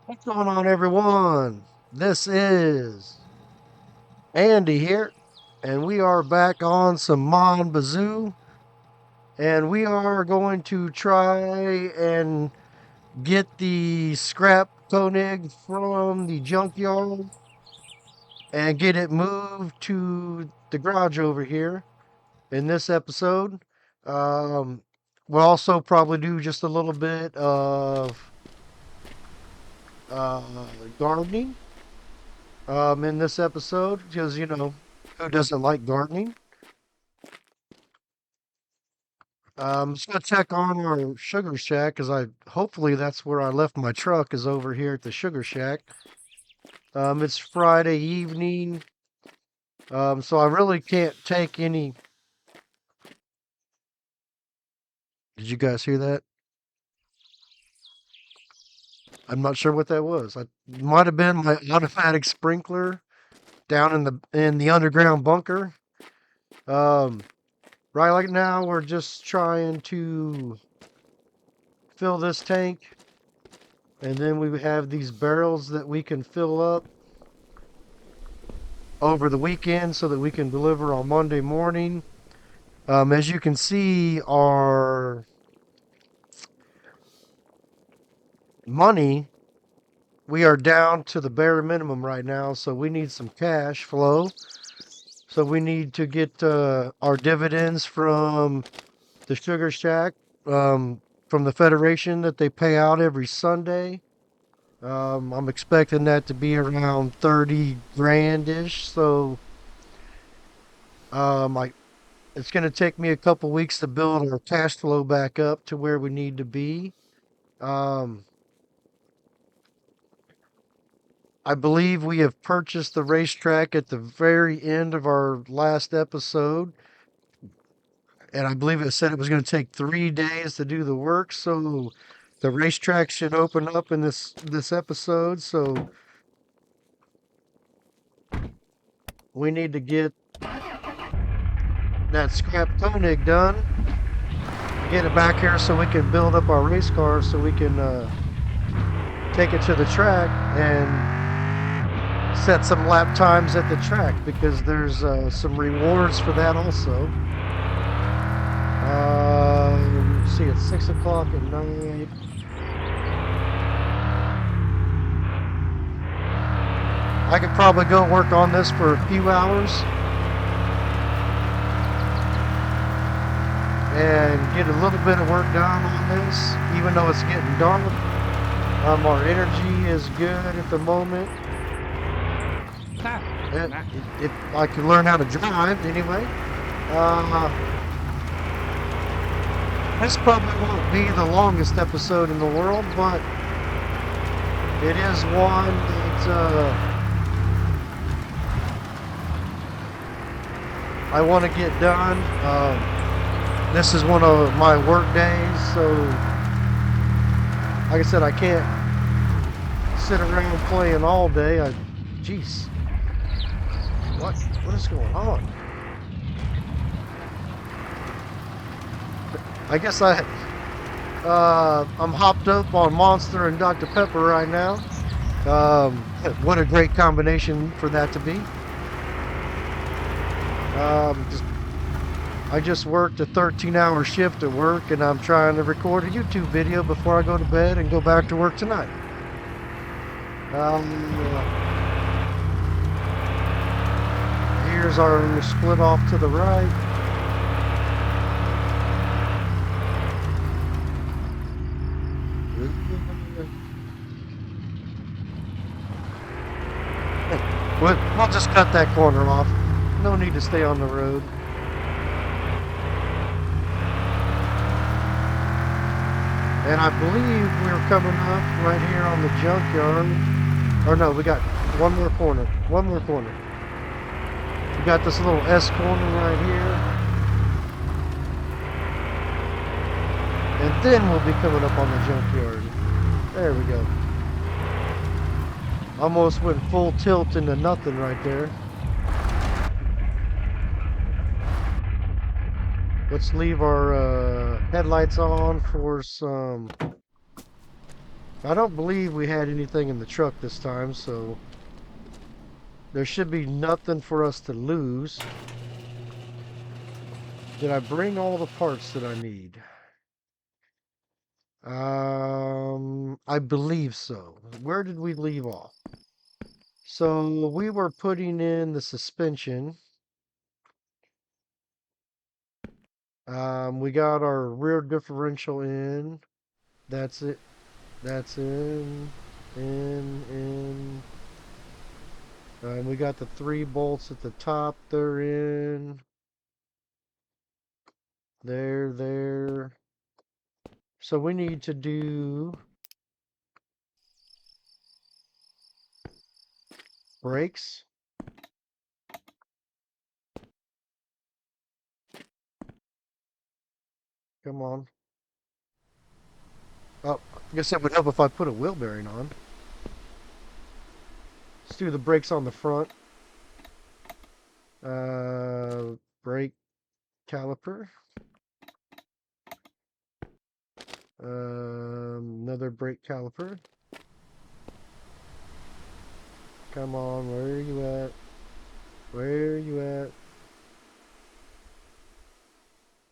What's going on, everyone? This is Andy here, and we are back on some Bazoo, and we are going to try and get the scrap Konig from the junkyard and get it moved to the garage over here in this episode. Um, we'll also probably do just a little bit of uh, gardening in this episode because, who doesn't like gardening? Just gonna check on our sugar shack because hopefully that's where I left my truck is over here at the sugar shack. It's Friday evening, so I really can't take any. Did you guys hear that? I'm not sure what that was. I might have been my automatic sprinkler down in the underground bunker. Um, right now we're just trying to fill this tank. And then we have these barrels that we can fill up over the weekend so that we can deliver on Monday morning. As you can see, our money, we are down to the bare minimum right now, so we need some cash flow. So we need to get our dividends from the Sugar Shack, from the Federation that they pay out every Sunday. I'm expecting that to be around 30 grand-ish, so I it's going to take me a couple weeks to build our cash flow back up to where we need to be. Um, I believe we have purchased the racetrack at the very end of our last episode, and I believe it said it was going to take 3 days to do the work. So the racetrack should open up in this episode. So we need to get that scrap Konig done, get it back here so we can build up our race cars so we can take it to the track and set some lap times at the track because there's some rewards for that also. See, it's 6 o'clock at night. I could probably go work on this for a few hours and get a little bit of work done on this, even though it's getting dark. Our energy is good at the moment. If I could learn how to drive anyway. This probably won't be the longest episode in the world, but it is one that I want to get done. This is one of my work days, so like I said, I can't sit around playing all day. Jeez. What is going on? I guess I'm hopped up on Monster and Dr. Pepper right now. What a great combination for that to be. I just worked a 13-hour shift at work, and I'm trying to record a YouTube video before I go to bed and go back to work tonight. Here's our split off to the right. We'll just cut that corner off. No need to stay on the road. And I believe we're coming up right here on the junkyard. Or no, we got one more corner. One more corner. We got this little S corner right here. And then we'll be coming up on the junkyard. There we go. Almost went full tilt into nothing right there. Let's leave our headlights on for some I don't believe we had anything in the truck this time, so there should be nothing for us to lose. Did I bring all the parts that I need? I believe so. Where did we leave off? So we were putting in the suspension. We got our rear differential in. That's it. That's in. We got the 3 bolts at the top. They're in. There. So we need to do brakes. Come on. Oh, I guess it would help if I put a wheel bearing on. Let's do the brakes on the front. Brake caliper. Another brake caliper. Come on, where are you at? Where are you at?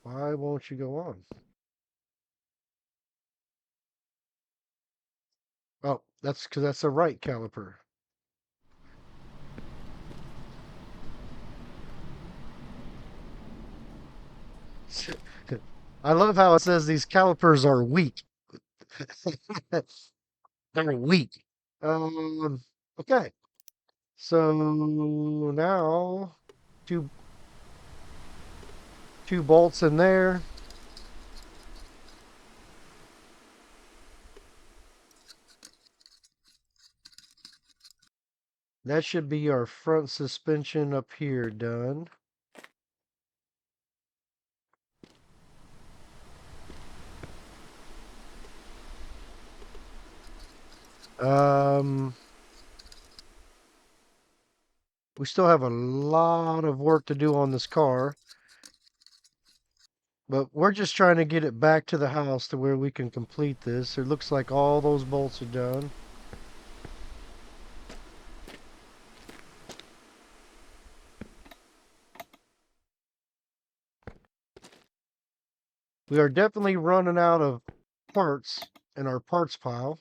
Why won't you go on? Oh, that's because that's a right caliper. I love how it says these calipers are weak. They're weak. Um, okay. So now two two bolts in there. That should be our front suspension up here done. Um, we still have a lot of work to do on this car, but we're just trying to get it back to the house to where we can complete this. It looks like all those bolts are done. We are definitely running out of parts in our parts pile.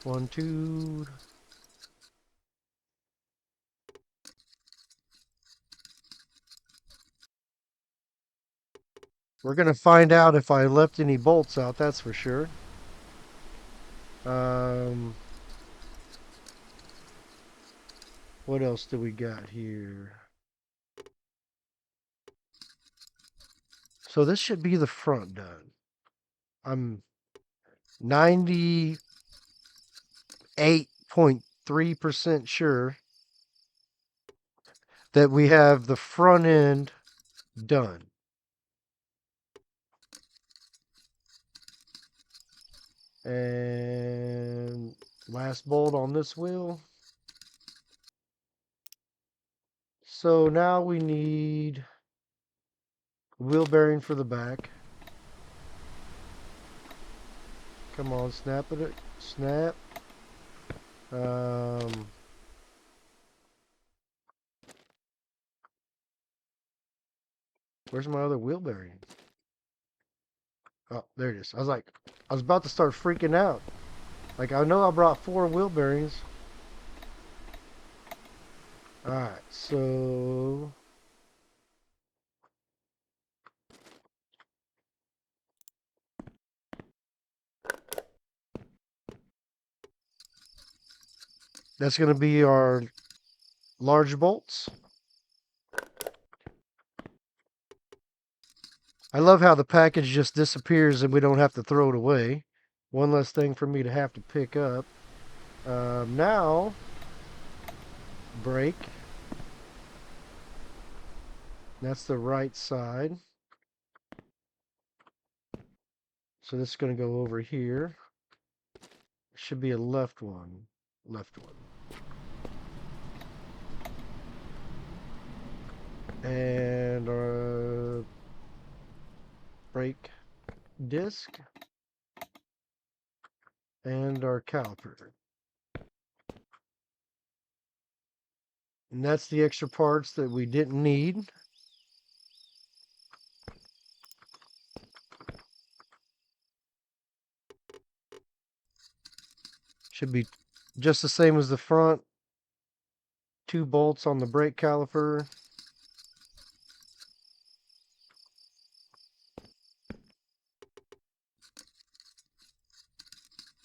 One, two. We're going to find out if I left any bolts out, that's for sure. Um, what else do we got here? So this should be the front done. I'm 98.3% sure that we have the front end done. And last bolt on this wheel. So now we need wheel bearing for the back. Come on, snap it. Snap. Um, where's my other wheel bearing? Oh, there it is. I was about to start freaking out. Like, I know I brought 4 wheel bearings. Alright, so that's going to be our large bolts. I love how the package just disappears and we don't have to throw it away. One less thing for me to have to pick up. Now, brake. That's the right side. So this is going to go over here. Should be a left one. Left one. brake disc and our caliper. And that's the extra parts that we didn't need. Should be just the same as the front. 2 bolts on the brake caliper.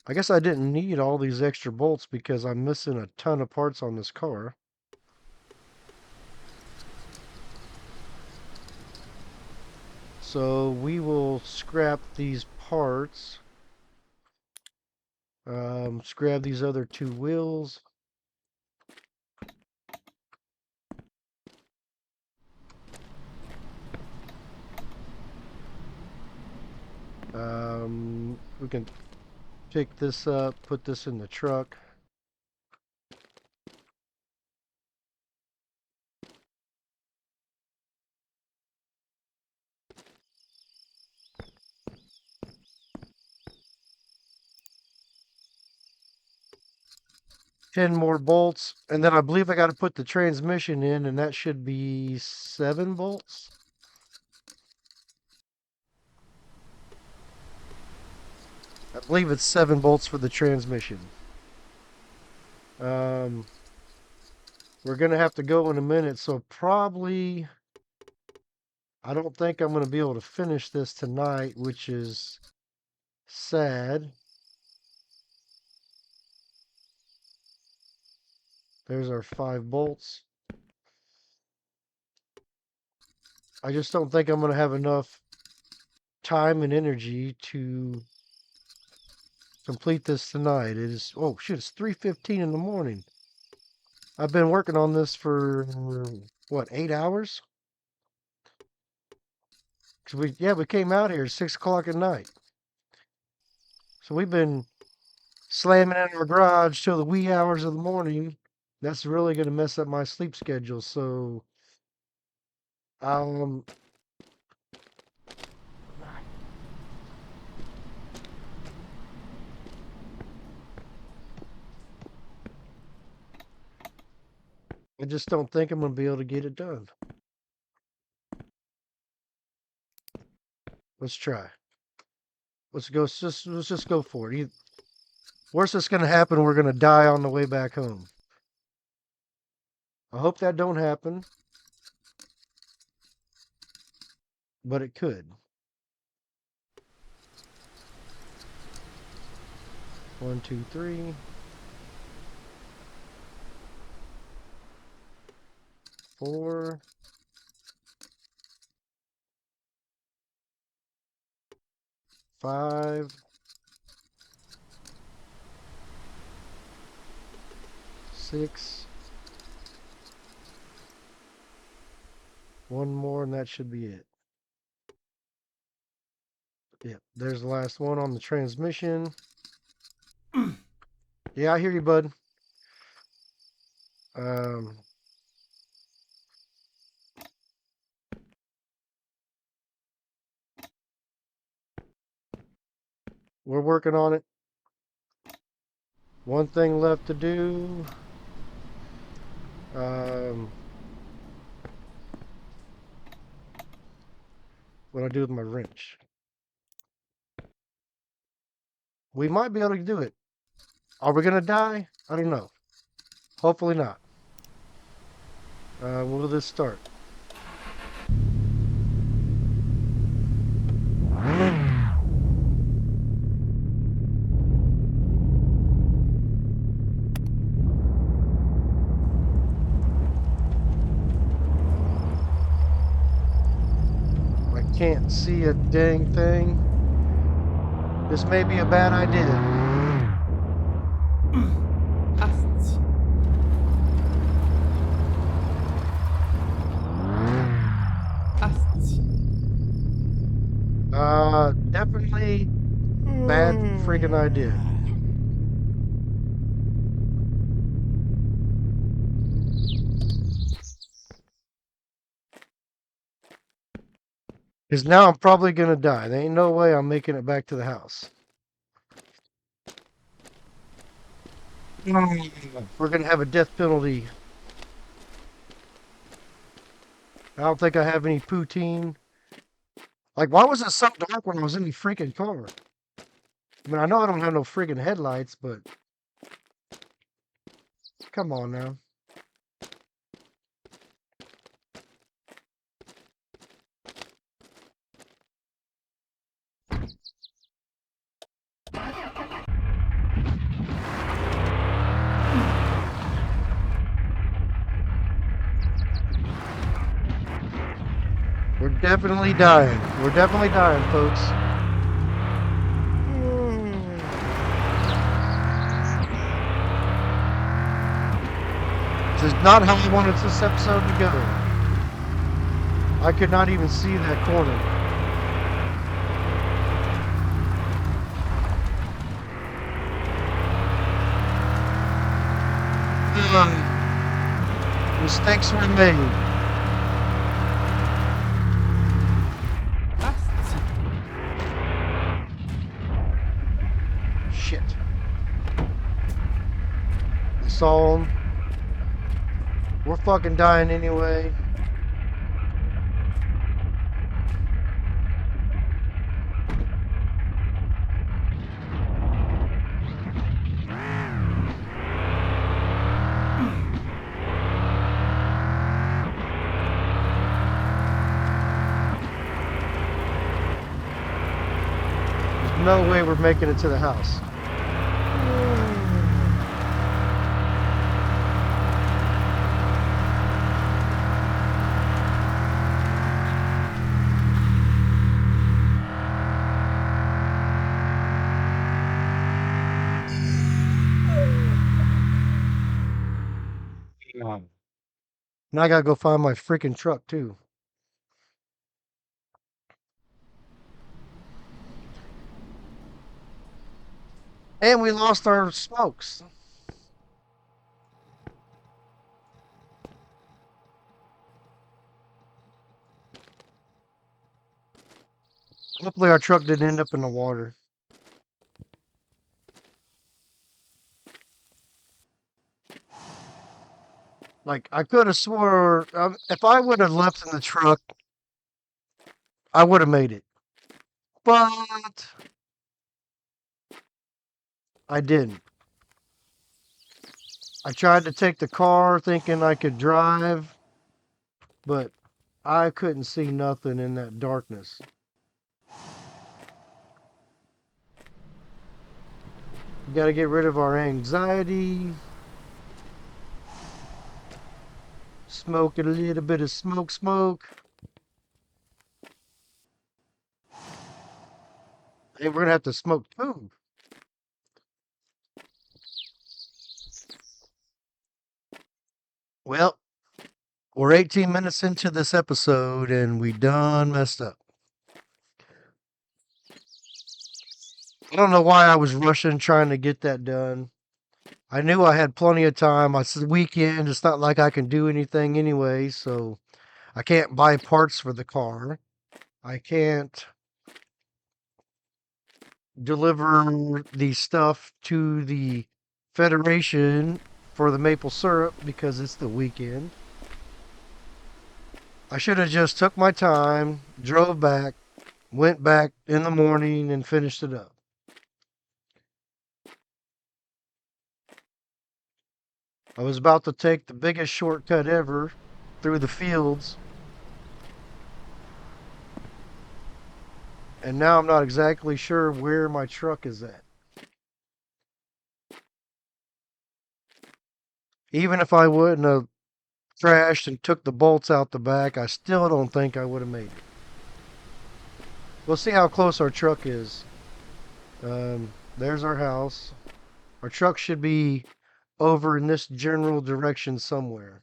I guess I didn't need all these extra bolts because I'm missing a ton of parts on this car. So we will scrap these parts. Scrap these other 2 wheels. We can pick this up, put this in the truck. Ten more bolts, and then I believe I got to put the transmission in, and that should be 7 bolts. I believe it's 7 bolts for the transmission. We're gonna have to go in a minute, so probably I don't think I'm gonna be able to finish this tonight, which is sad. There's our 5 bolts. I just don't think I'm gonna have enough time and energy to complete this tonight. It is, oh shoot, it's 3:15 in the morning. I've been working on this for what, 8 hours? 'Cause we came out here at 6 o'clock at night. So we've been slamming in our garage till the wee hours of the morning. That's really gonna mess up my sleep schedule. So um I just don't think I'm gonna be able to get it done. Let's try. Let's go. Let's just go for it. Worst that's gonna happen, we're gonna die on the way back home. I hope that don't happen, but it could. 1, 2, 3. 4. 5. 6. 1 more, and that should be it. Yep, there's the last one on the transmission. Yeah, I hear you, bud. We're working on it. One thing left to do. What I do with my wrench. We might be able to do it. Are we gonna die? I don't know. Hopefully not. Will this start? I can't see a dang thing. This may be a bad idea. Definitely bad freaking idea. Because now I'm probably going to die. There ain't no way I'm making it back to the house. We're going to have a death penalty. I don't think I have any poutine. Like, why was it so dark when I was in the freaking car? I mean, I know I don't have no freaking headlights, but come on now. We're definitely dying. We're definitely dying, folks. This is not how I wanted this episode to go. I could not even see that corner. Mistakes were made. Shit. I saw him. We're fucking dying anyway. There's no way we're making it to the house. Now I gotta go find my freaking truck too. And we lost our smokes. Hopefully our truck didn't end up in the water. Like, I could have swore if I would have left in the truck, I would have made it. But I didn't. I tried to take the car thinking I could drive, but I couldn't see nothing in that darkness. We got to get rid of our anxiety. Smoke a little bit of smoke. Hey, we're going to have to smoke food. Well, we're 18 minutes into this episode and we done messed up. I don't know why I was rushing trying to get that done. I knew I had plenty of time. It's the weekend. It's not like I can do anything anyway, so I can't buy parts for the car. I can't deliver the stuff to the Federation for the maple syrup because it's the weekend. I should have just took my time, drove back, went back in the morning and finished it up. I was about to take the biggest shortcut ever through the fields. And now I'm not exactly sure where my truck is at. Even if I wouldn't have crashed and took the bolts out the back, I still don't think I would have made it. We'll see how close our truck is. There's our house. Our truck should be over in this general direction somewhere.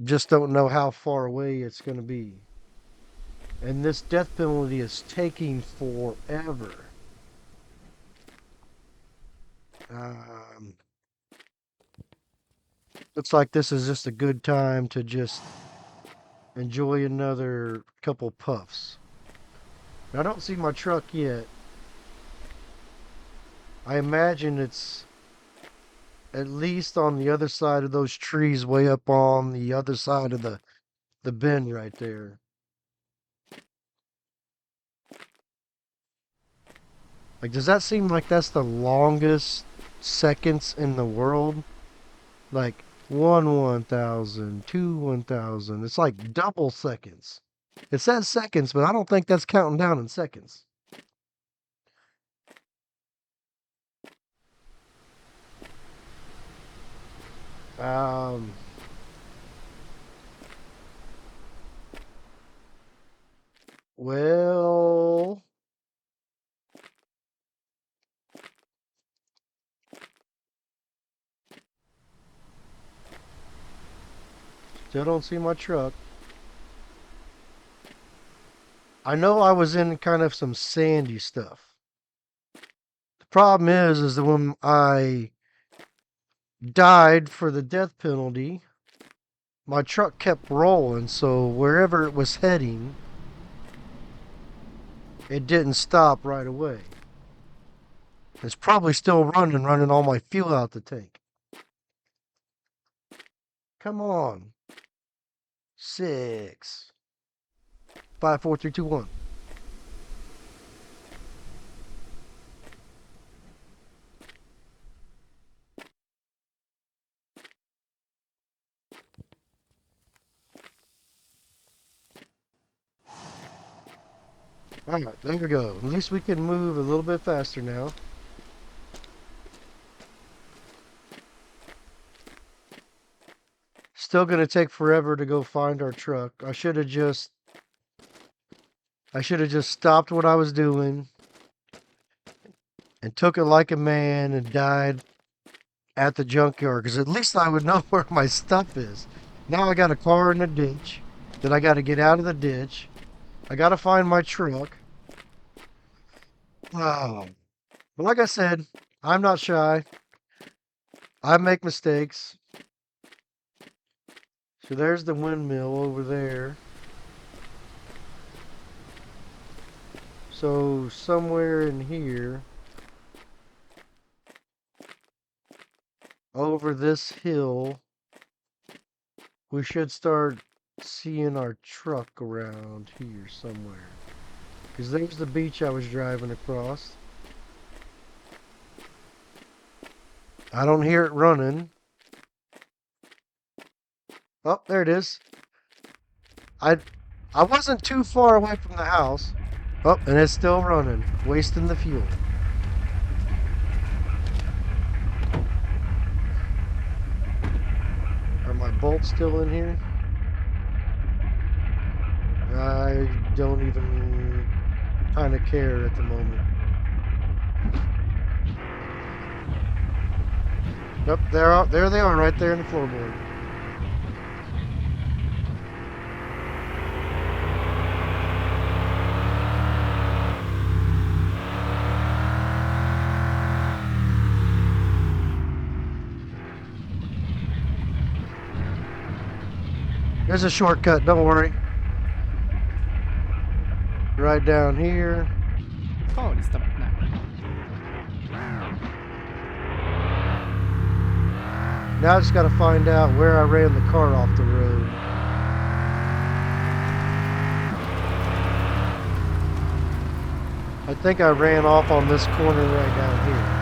Just don't know how far away it's going to be. And this death penalty is taking forever. Looks like this is just a good time to just enjoy another couple puffs. I don't see my truck yet. I imagine it's at least on the other side of those trees, way up on the other side of the bend right there. Like, does that seem like that's the longest seconds in the world? Like, 1,000, 1,000. It's like double seconds. It says seconds, but I don't think that's counting down in seconds. Um, well, still don't see my truck. I know I was in kind of some sandy stuff. The problem is that when I died for the death penalty, my truck kept rolling, so wherever it was heading, it didn't stop right away. It's probably still running all my fuel out the tank. Come on. 6, 5, 4, 3, 2, 1. Alright, there we go. At least we can move a little bit faster now. Still gonna take forever to go find our truck. I should have just stopped what I was doing and took it like a man and died at the junkyard, because at least I would know where my stuff is. Now I got a car in the ditch that I got to get out of the ditch. I got to find my truck. Oh. But like I said, I'm not shy. I make mistakes. So there's the windmill over there. So somewhere in here, over this hill, we should start seeing our truck around here somewhere. Because there's the beach I was driving across. I don't hear it running. Oh, there it is. I wasn't too far away from the house. Oh, and it's still running, wasting the fuel. Are my bolts still in here? I don't even kind of care at the moment. Yep, there they are, right there in the floorboard. There's a shortcut, don't worry. Right down here. Now I just got to find out where I ran the car off the road. I think I ran off on this corner right down here.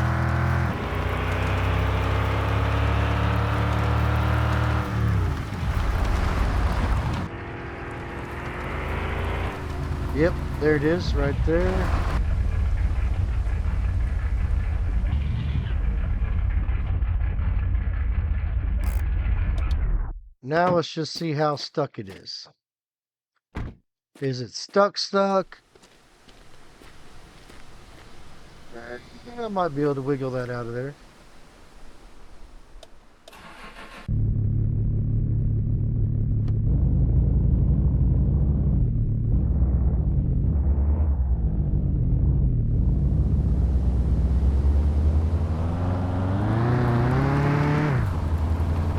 Yep, there it is, right there. Now let's just see how stuck it is. Is it stuck? I might be able to wiggle that out of there.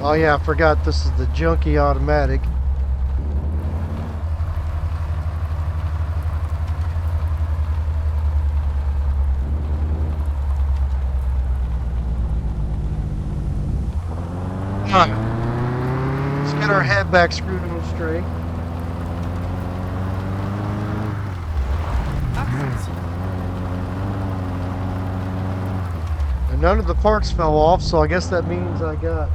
Oh yeah, I forgot this is the junky automatic. Alright, let's get our head back screwed on straight. And none of the parts fell off, so I guess that means I got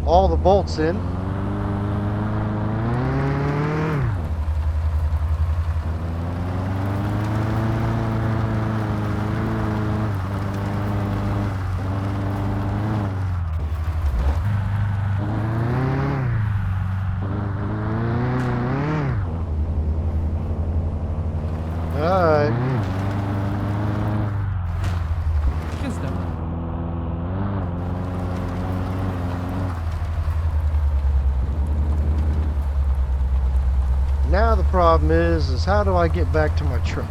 all the bolts in. Alright. Now the problem is how do I get back to my truck?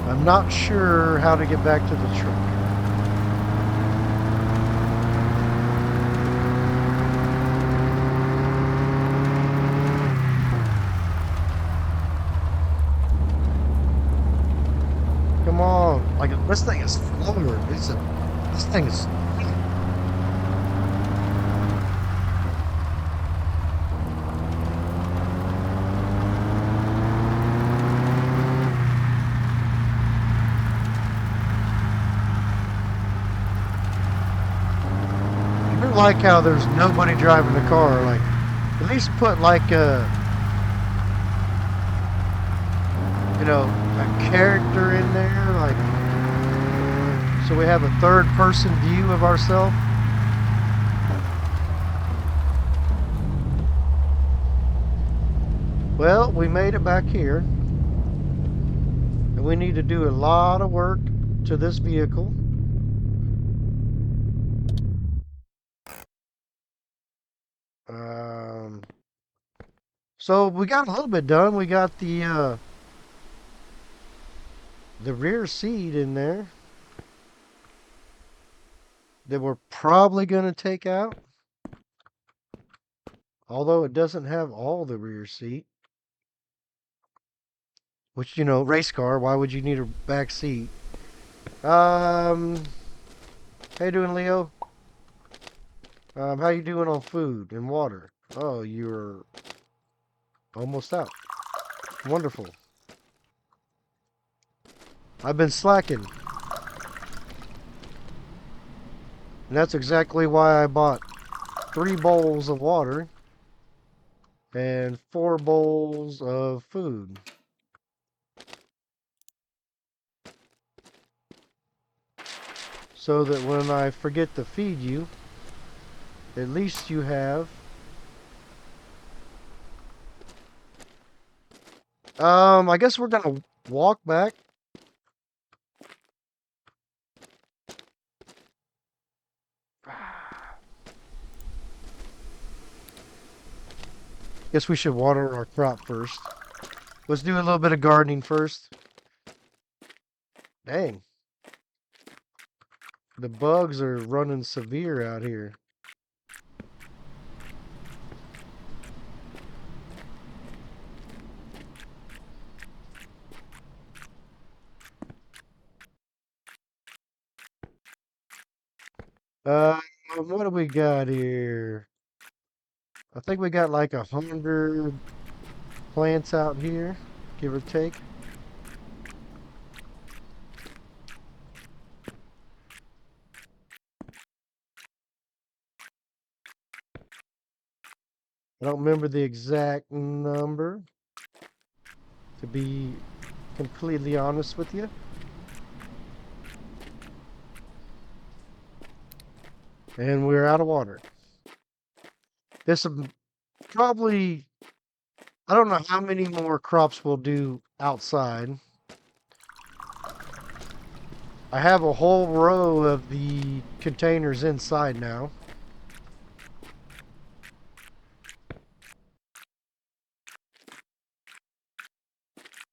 I'm not sure how to get back to the truck. Come on, like this thing is forward. This thing is. I do like how there's nobody driving the car. Like, at least put like a character in there, like, so we have a third-person view of ourselves. Well, we made it back here, and we need to do a lot of work to this vehicle. So we got a little bit done. We got the rear seat in there that we're probably going to take out. Although it doesn't have all the rear seat. Which, race car, why would you need a back seat? How you doing, Leo? How you doing on food and water? Oh, you're almost out. Wonderful. I've been slacking. And that's exactly why I bought 3 bowls of water and 4 bowls of food. So that when I forget to feed you, at least you have. I guess we're gonna walk back. Guess we should water our crop first. Let's do a little bit of gardening first. Dang. The bugs are running severe out here. What do we got here? I think we got like 100 plants out here, give or take. I don't remember the exact number, to be completely honest with you. And we're out of water. This will probably, I don't know how many more crops we'll do outside. I have a whole row of the containers inside now.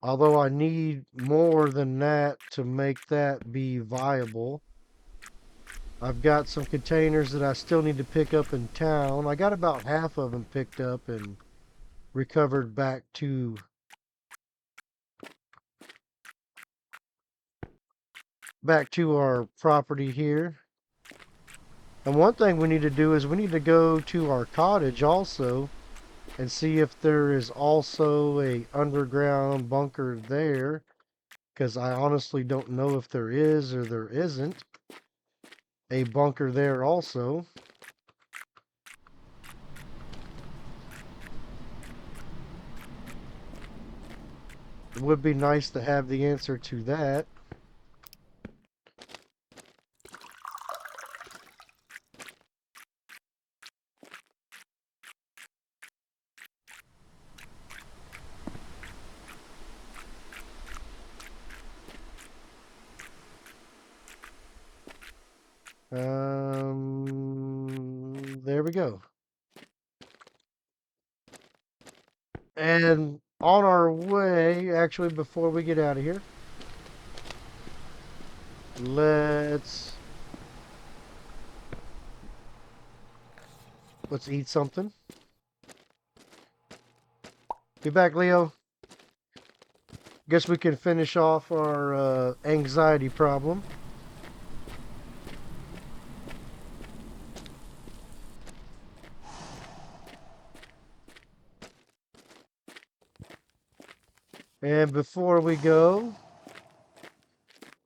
Although I need more than that to make that be viable. I've got some containers that I still need to pick up in town. I got about half of them picked up in recovered back to our property here. And one thing we need to do is we need to go to our cottage also and see if there is also a underground bunker there, because I honestly don't know if there is or there isn't a bunker there also. It would be nice to have the answer to that. There we go. And on our way, actually, before we get out of here, let's eat something. Be back, Leo. Guess we can finish off our anxiety problem. And before we go,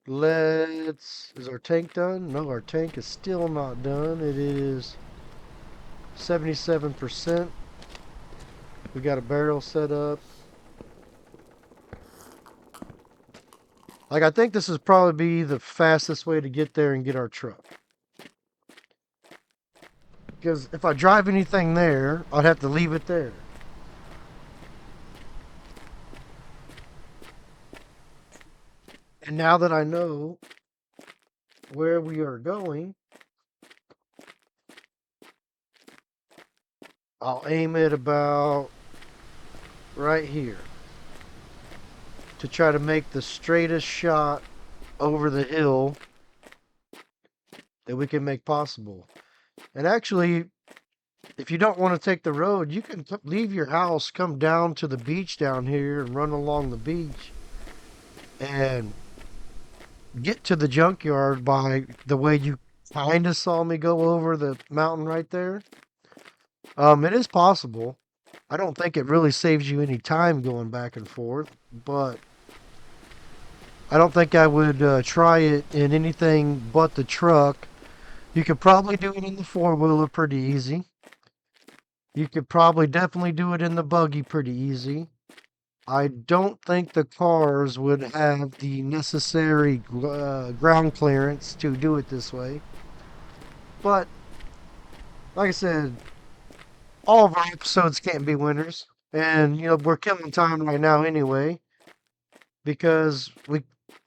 is our tank done? No, our tank is still not done. It is 77%. We got a barrel set up. Like, I think this is probably be the fastest way to get there and get our truck. Because if I drive anything there, I'd have to leave it there. And now that I know where we are going, I'll aim it about right here to try to make the straightest shot over the hill that we can make possible. And actually, if you don't want to take the road, you can leave your house, come down to the beach down here and run along the beach and get to the junkyard by the way you kind of saw me go over the mountain right there. It is possible. I don't think it really saves you any time going back and forth, but I don't think I would try it in anything but the truck. You could probably do it in the four-wheeler pretty easy. You could probably definitely do it in the buggy pretty easy. I don't think the cars would have the necessary ground clearance to do it this way. But, like I said, all of our episodes can't be winners. And, we're killing time right now anyway, because we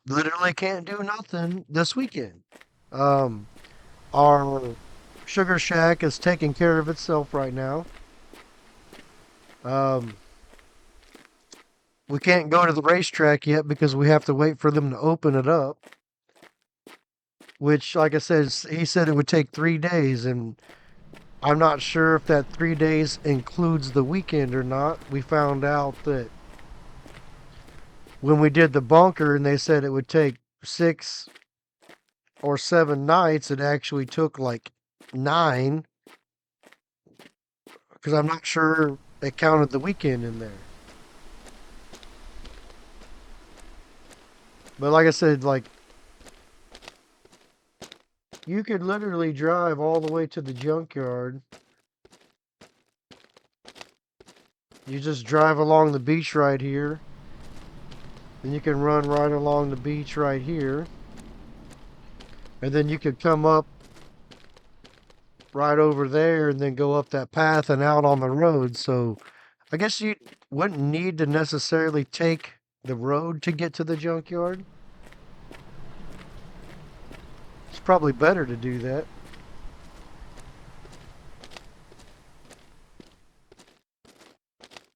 literally can't do nothing this weekend. Our sugar shack is taking care of itself right now. We can't go to the racetrack yet because we have to wait for them to open it up. Which, like I said, he said it would take 3 days, and I'm not sure if that 3 days includes the weekend or not. We found out that when we did the bunker and they said it would take 6 or 7 nights, it actually took like 9, because I'm not sure they counted the weekend in there. But like I said, like, you could literally drive all the way to the junkyard. You just drive along the beach right here. And you can run right along the beach right here. And then you could come up right over there and then go up that path and out on the road. So I guess you wouldn't need to necessarily take the road to get to the junkyard. It's probably better to do that.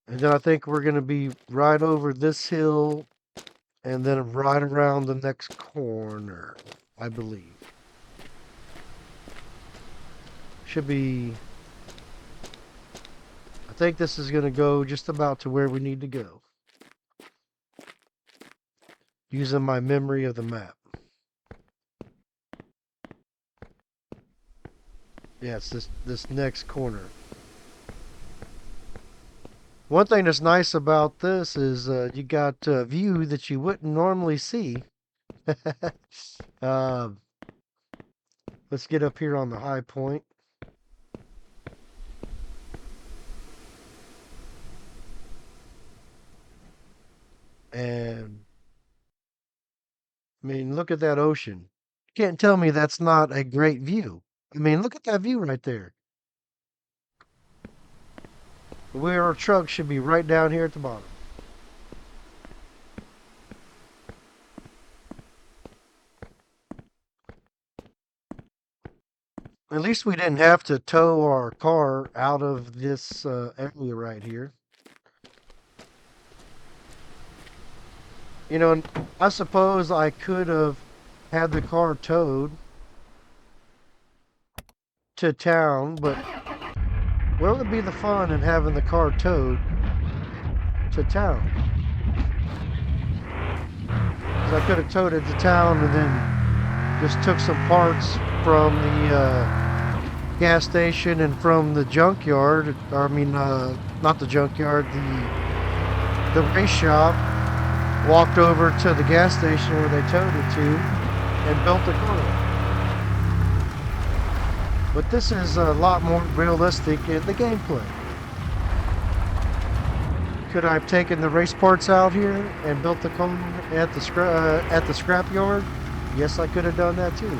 And then I think we're going to be right over this hill and then right around the next corner, I believe. Should be, I think this is going to go just about to where we need to go. Using my memory of the map. Yeah, it's this next corner. One thing that's nice about this is you got a view that you wouldn't normally see. uh, let's get up here on the high point. And I mean, look at that ocean. You can't tell me that's not a great view. I mean, look at that view right there. Where our truck should be right down here at the bottom. At least we didn't have to tow our car out of this area right here. You know, I suppose I could have had the car towed to town, but where would be the fun in having the car towed to town? Because I could have towed it to town and then just took some parts from the gas station and from the junkyard. I mean, not the junkyard, the race shop. Walked over to the gas station where they towed it to and built the car. But this is a lot more realistic in the gameplay. Could I have taken the race parts out here and built the car at the scrapyard? Yes, I could have done that too.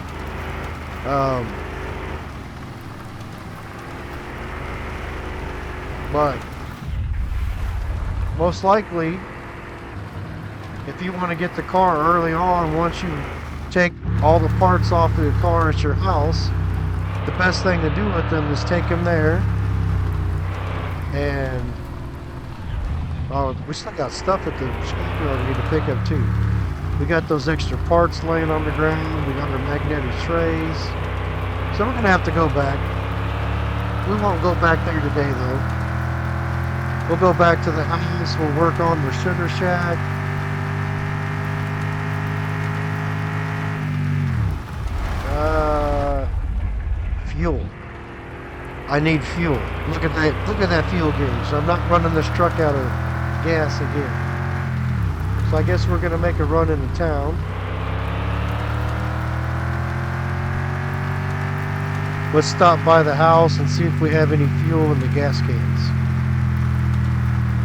But most likely, if you want to get the car early on, once you take all the parts off of the car at your house, the best thing to do with them is take them there. And we still got stuff at the scrapyard we need to pick up too. We got those extra parts laying on the ground. We got our magnetic trays. So we're gonna have to go back. We won't go back there today though. We'll go back to the house. We'll work on the sugar shack. Fuel. I need fuel. Look at that. Look at that fuel gauge. I'm not running this truck out of gas again. So I guess we're gonna make a run into town. Let's stop by the house and see if we have any fuel in the gas cans.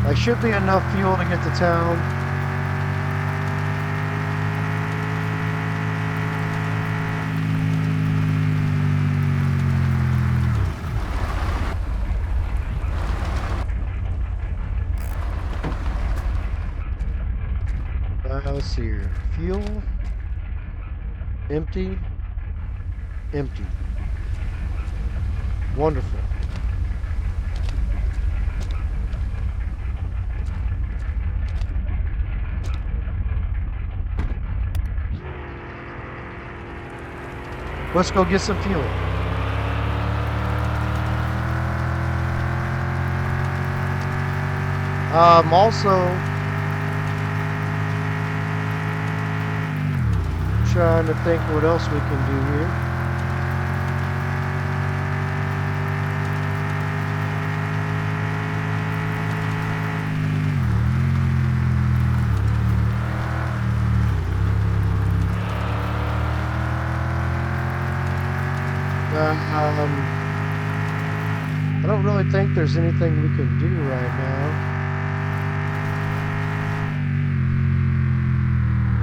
There should be enough fuel to get to town. Let's see here. Fuel. Empty. Empty. Wonderful. Let's go get some fuel. Also trying to think what else we can do here. I don't really think there's anything we can do right now.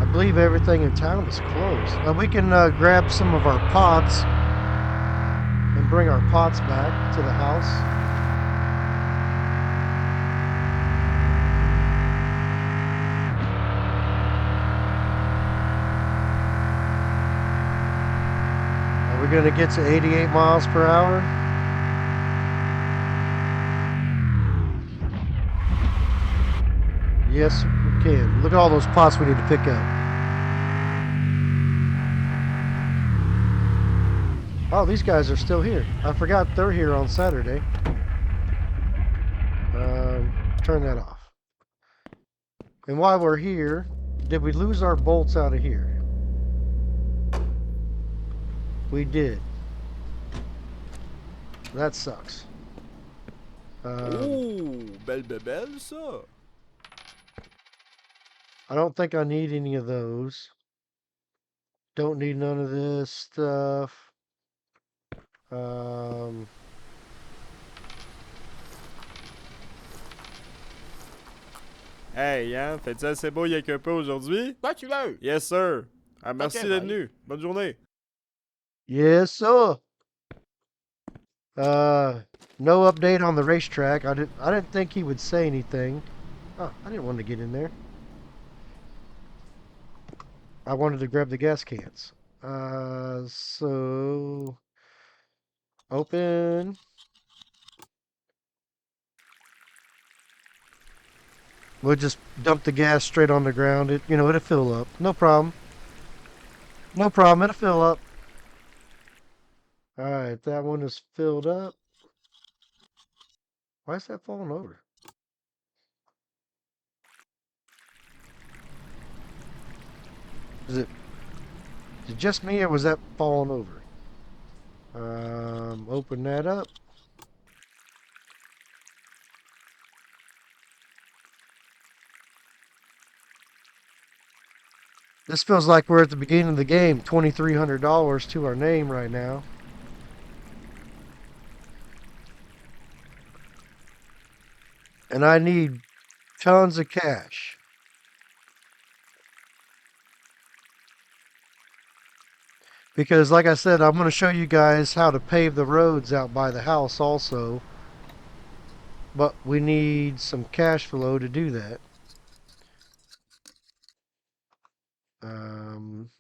I believe everything in town is closed. We can grab some of our pots and bring our pots back to the house. Are we going to get to 88 miles per hour? Yes, we can. Look at all those pots we need to pick up. Oh, these guys are still here. I forgot they're here on Saturday. turn that off. And while we're here, did we lose our bolts out of here? We did. That sucks. Oh, belle bébelle, ça. I don't think I need any of those. Don't need none of this stuff. Hey, hein, fais-tu assez beau y'a qu'un peu aujourd'hui? Quoi tu veux? Yes, sir. Ah, merci Ok, d'être bye. venu. Bonne journée. Yes, sir. No update on the racetrack. I didn't think he would say anything. Oh, I didn't want to get in there. I wanted to grab the gas cans. So open. We'll just dump the gas straight on the ground. It'll fill up. No problem. No problem. It'll fill up. All right, that one is filled up. Why is that falling over? Is it just me or was that falling over? Open that up. This feels like we're at the beginning of the game. $2,300 to our name right now. And I need tons of cash. Because like I said, I'm going to show you guys how to pave the roads out by the house also. But we need some cash flow to do that.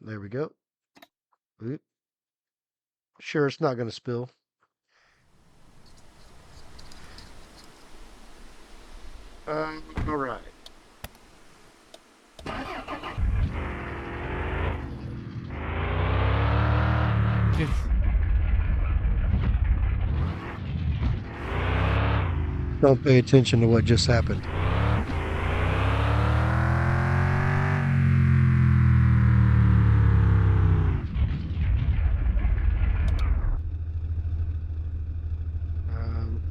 There we go. Oop. Sure, it's not going to spill. All right. Don't pay attention to what just happened.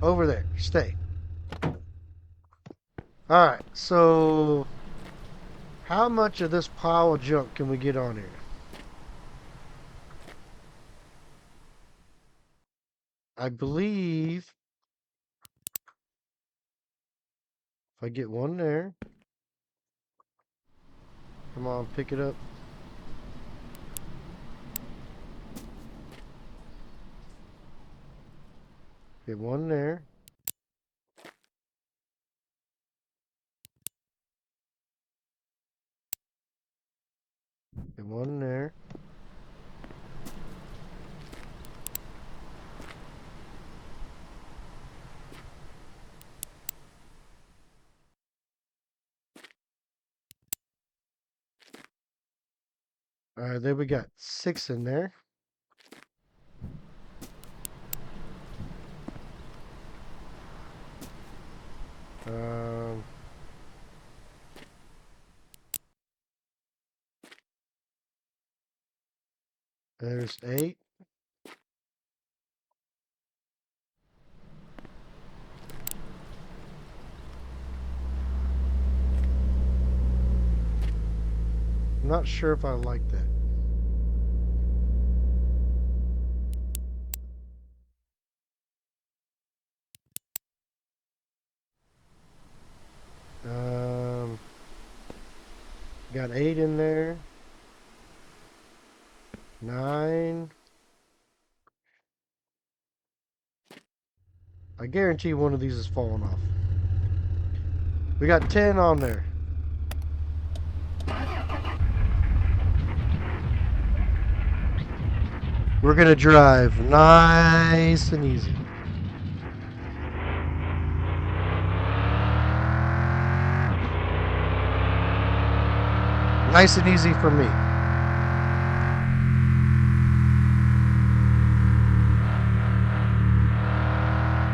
Over there. Stay. Alright, so how much of this pile of junk can we get on here? I believe if I get one there. Come on, pick it up. Get one there. Get one there. Alright, there we got 6 in there. There's 8. I'm not sure if I like that. Got 8 in there. 9. I guarantee one of these is falling off. We got 10 on there. We're gonna drive nice and easy. Nice and easy for me.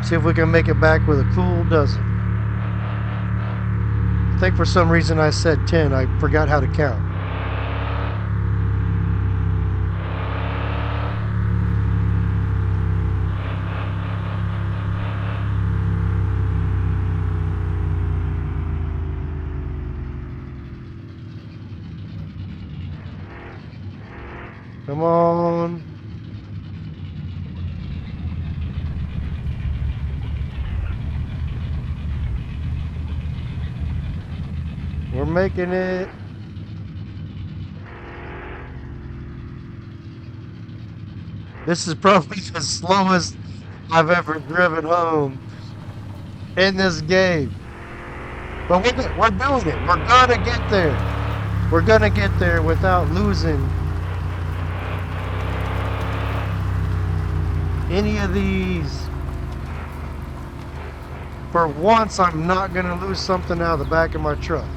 See if we can make it back with a cool dozen. I think for some reason I said 10. I forgot how to count. Come on. We're making it. This is probably the slowest I've ever driven home in this game. But we're doing it. We're gonna get there. We're gonna get there without losing any of these. For once, I'm not gonna lose something out of the back of my truck.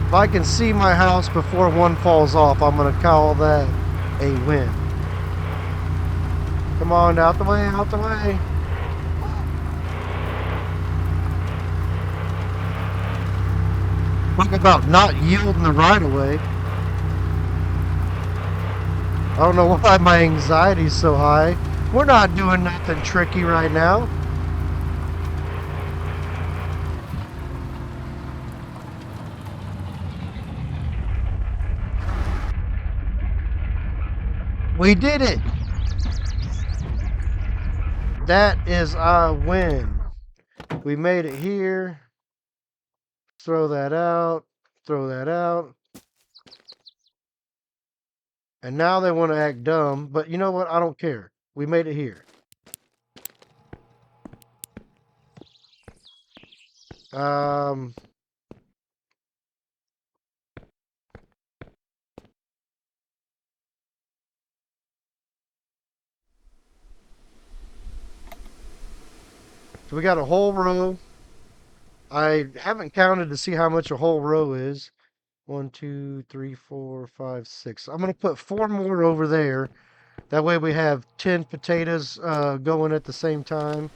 If I can see my house before one falls off, I'm gonna call that a win. Come on, out the way, out the way. Talk about not yielding the right of way. I don't know why my anxiety's so high. We're not doing nothing tricky right now. We did it. That is a win. We made it here. Throw that out. Throw that out. And now they want to act dumb. But you know what? I don't care. We made it here. Um... So we got a whole row. I haven't counted to see how much a whole row is. 1, 2, 3, 4, 5, 6. I'm going to put 4 more over there. That way we have 10 potatoes going at the same time.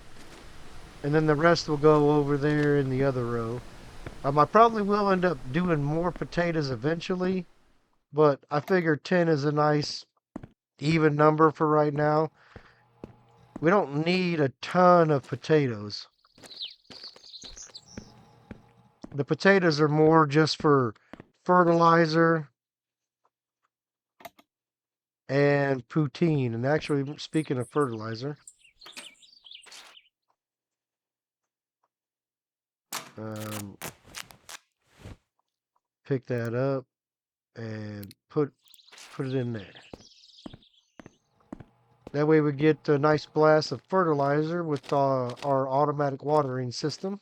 And then the rest will go over there in the other row. I probably will end up doing more potatoes eventually. But I figure 10 is a nice even number for right now. We don't need a ton of potatoes. The potatoes are more just for fertilizer and poutine. And actually, speaking of fertilizer, pick that up and put it in there. That way we get a nice blast of fertilizer with our automatic watering system.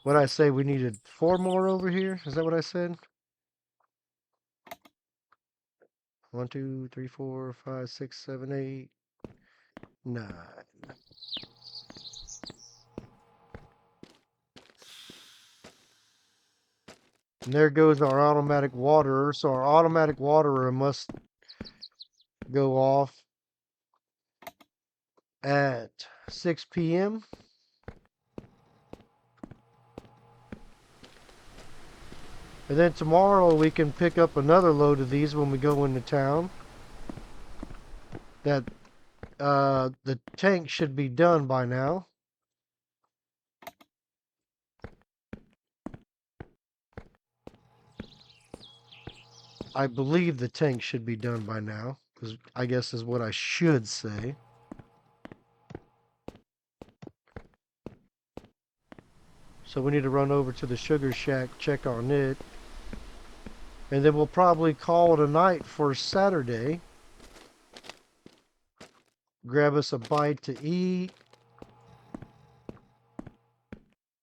What I say, we needed 4 more over here? Is that what I said? 1, 2, 3, 4, 5, 6, 7, 8, 9. And there goes our automatic waterer. So our automatic waterer must go off at 6 p.m. And then tomorrow we can pick up another load of these when we go into town. That the tank should be done by now. I believe the tank should be done by now, I guess is what I should say. So we need to run over to the sugar shack, check on it. And then we'll probably call it a night for Saturday. Grab us a bite to eat.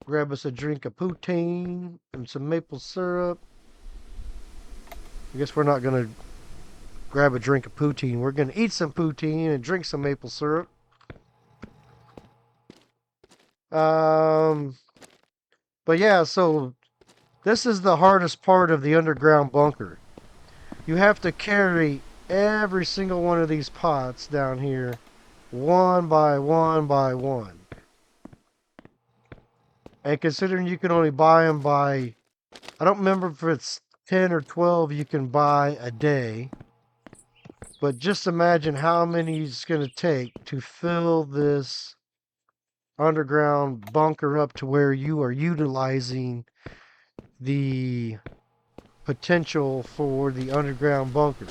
Grab us a drink of poutine and some maple syrup. I guess we're not going to grab a drink of poutine. We're going to eat some poutine and drink some maple syrup. But yeah, so this is the hardest part of the underground bunker. You have to carry every single one of these pots down here, one by one by one. And considering you can only buy them by, I don't remember if it's 10 or 12 you can buy a day. But just imagine how many it's going to take to fill this underground bunker up to where you are utilizing the potential for the underground bunker.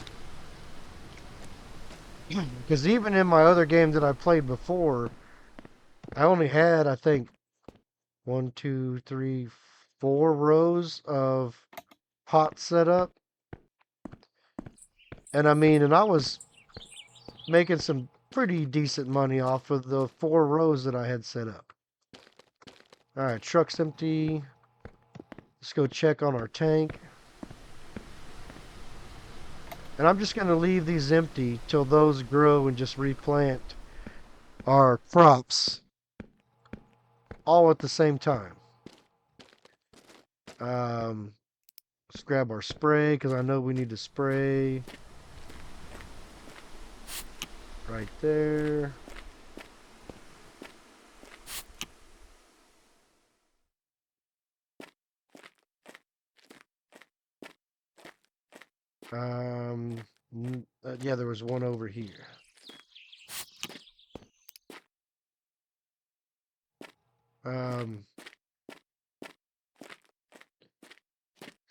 Because even in my other game that I played before, I only had, I think, 1, 2, 3, 4 rows of pots set up. And I mean, and I was making some pretty decent money off of the 4 rows that I had set up. Alright, truck's empty. Let's go check on our tank. And I'm just going to leave these empty till those grow and just replant our crops all at the same time. Let's grab our spray because I know we need to spray right there. Yeah, there was one over here.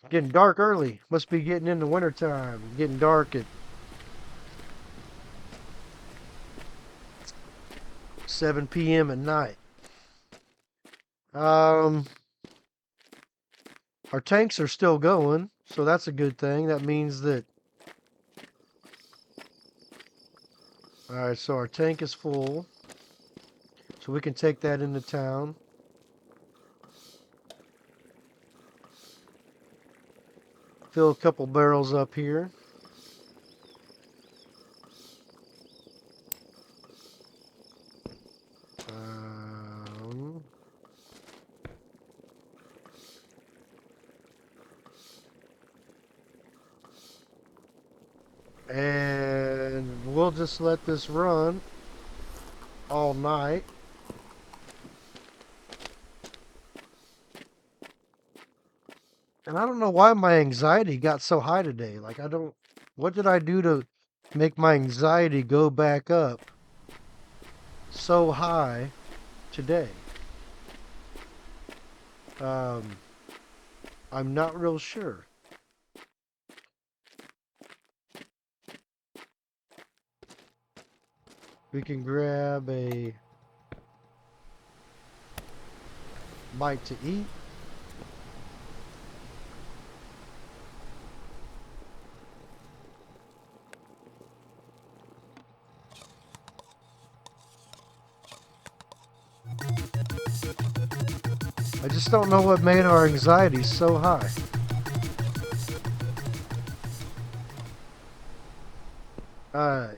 Getting dark early. Must be getting into winter time. Getting dark at 7 p.m. at night. Our tanks are still going, so that's a good thing. That means that... Alright, so our tank is full. So we can take that into town. Fill a couple barrels up here. And we'll just let this run all night. And I don't know why my anxiety got so high today. Like, what did I do to make my anxiety go back up so high today? I'm not real sure. We can grab a bite to eat. I just don't know what made our anxiety so high. Alright.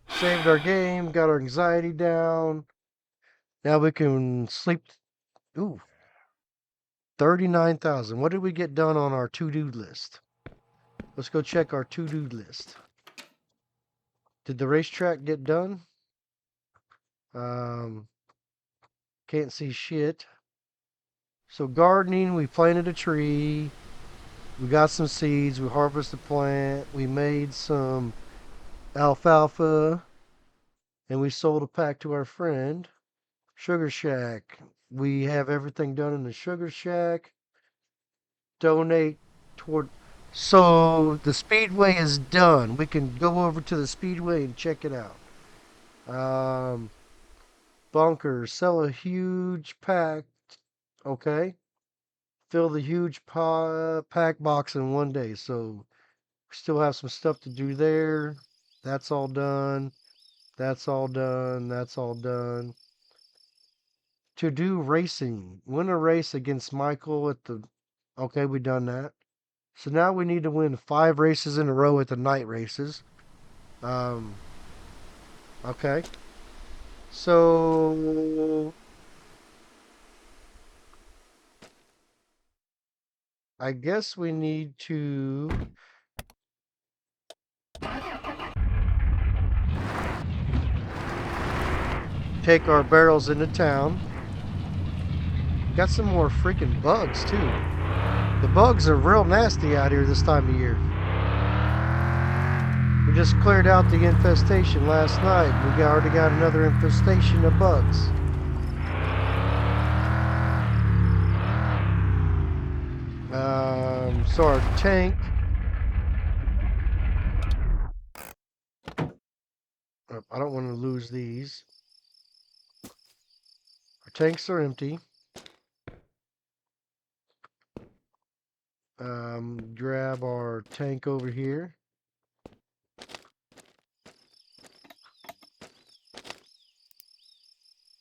Saved our game, got our anxiety down. Now we can sleep. Ooh. 39,000. What did we get done on our to-do list? Let's go check our to-do list. Did the racetrack get done? Can't see shit. So gardening, we planted a tree. We got some seeds. We harvested the plant. We made some alfalfa. And we sold a pack to our friend. Sugar Shack. We have everything done in the Sugar Shack. Donate toward... So the Speedway is done. We can go over to the Speedway and check it out. Bunker. Sell a huge pack. Okay. Fill the huge pack box in one day. So we still have some stuff to do there. That's all done. That's all done. That's all done. To do racing. Win a race against Michael at the... Okay, we done that. So now we need to win 5 races in a row at the night races. Okay. So... I guess we need to... take our barrels into town. Got some more freaking bugs too. The bugs are real nasty out here this time of year. We just cleared out the infestation last night. We already got another infestation of bugs. So our tank. I don't want to lose these. Our tanks are empty. Grab our tank over here.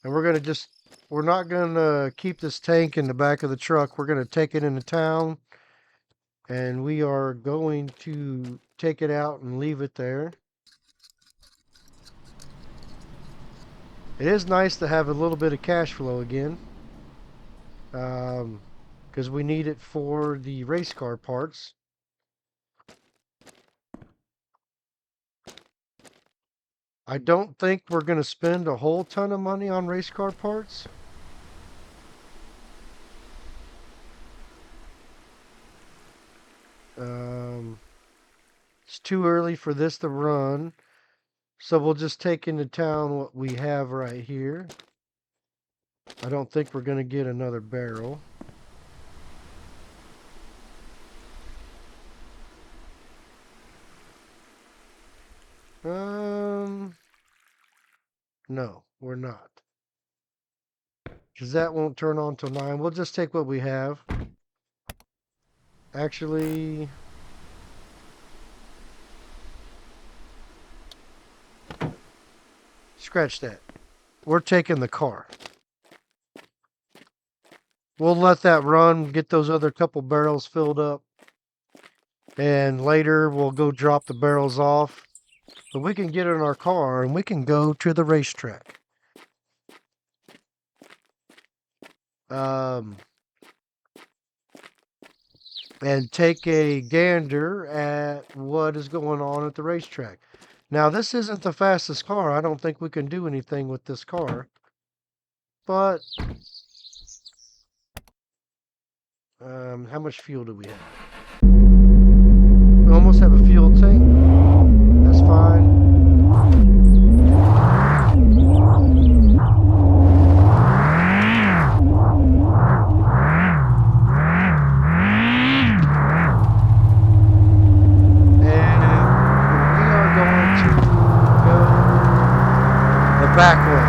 And we're not going to keep this tank in the back of the truck. We're going to take it into town. And we are going to take it out and leave it there. It is nice to have a little bit of cash flow again. Because we need it for the race car parts. I don't think we're going to spend a whole ton of money on race car parts. It's too early for this to run. So we'll just take into town what we have right here. I don't think we're going to get another barrel. No, we're not. Because that won't turn on till 9. We'll just take what we have. Actually, scratch that. We're taking the car. We'll let that run, get those other couple barrels filled up. And later we'll go drop the barrels off. But we can get in our car and we can go to the racetrack. And take a gander at what is going on at the racetrack. Now, this isn't the fastest car. I don't think we can do anything with this car. But, how much fuel do we have? We almost have a fuel tank. That's fine. Back way.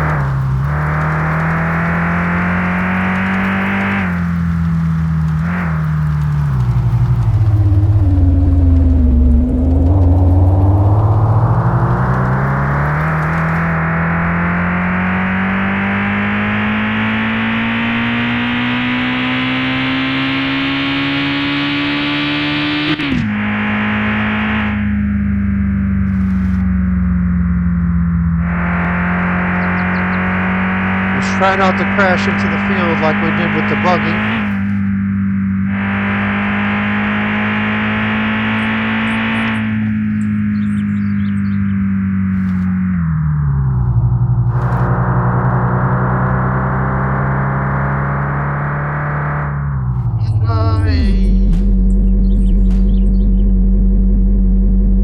Try not to crash into the field like we did with the buggy.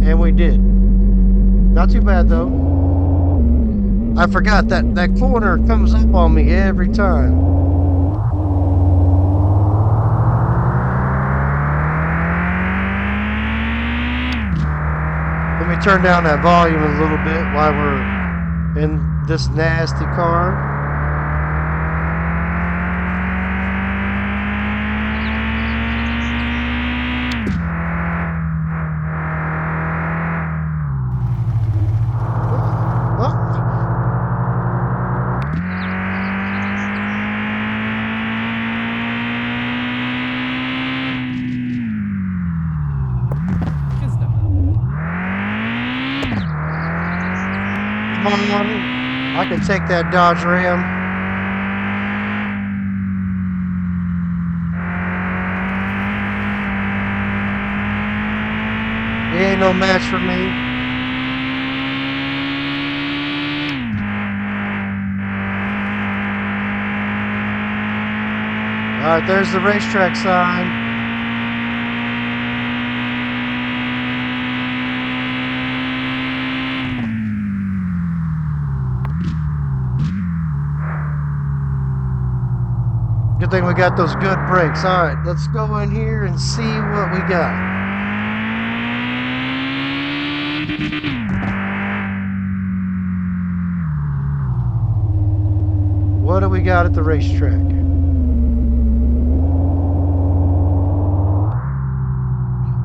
And we did. Not too bad though. I forgot that corner comes up on me every time. Let me turn down that volume a little bit while we're in this nasty car. I can take that Dodge Ram. He ain't no match for me. Alright, there's the racetrack sign. Good thing we got those good brakes. Alright, let's go in here and see what we got. What do we got at the racetrack?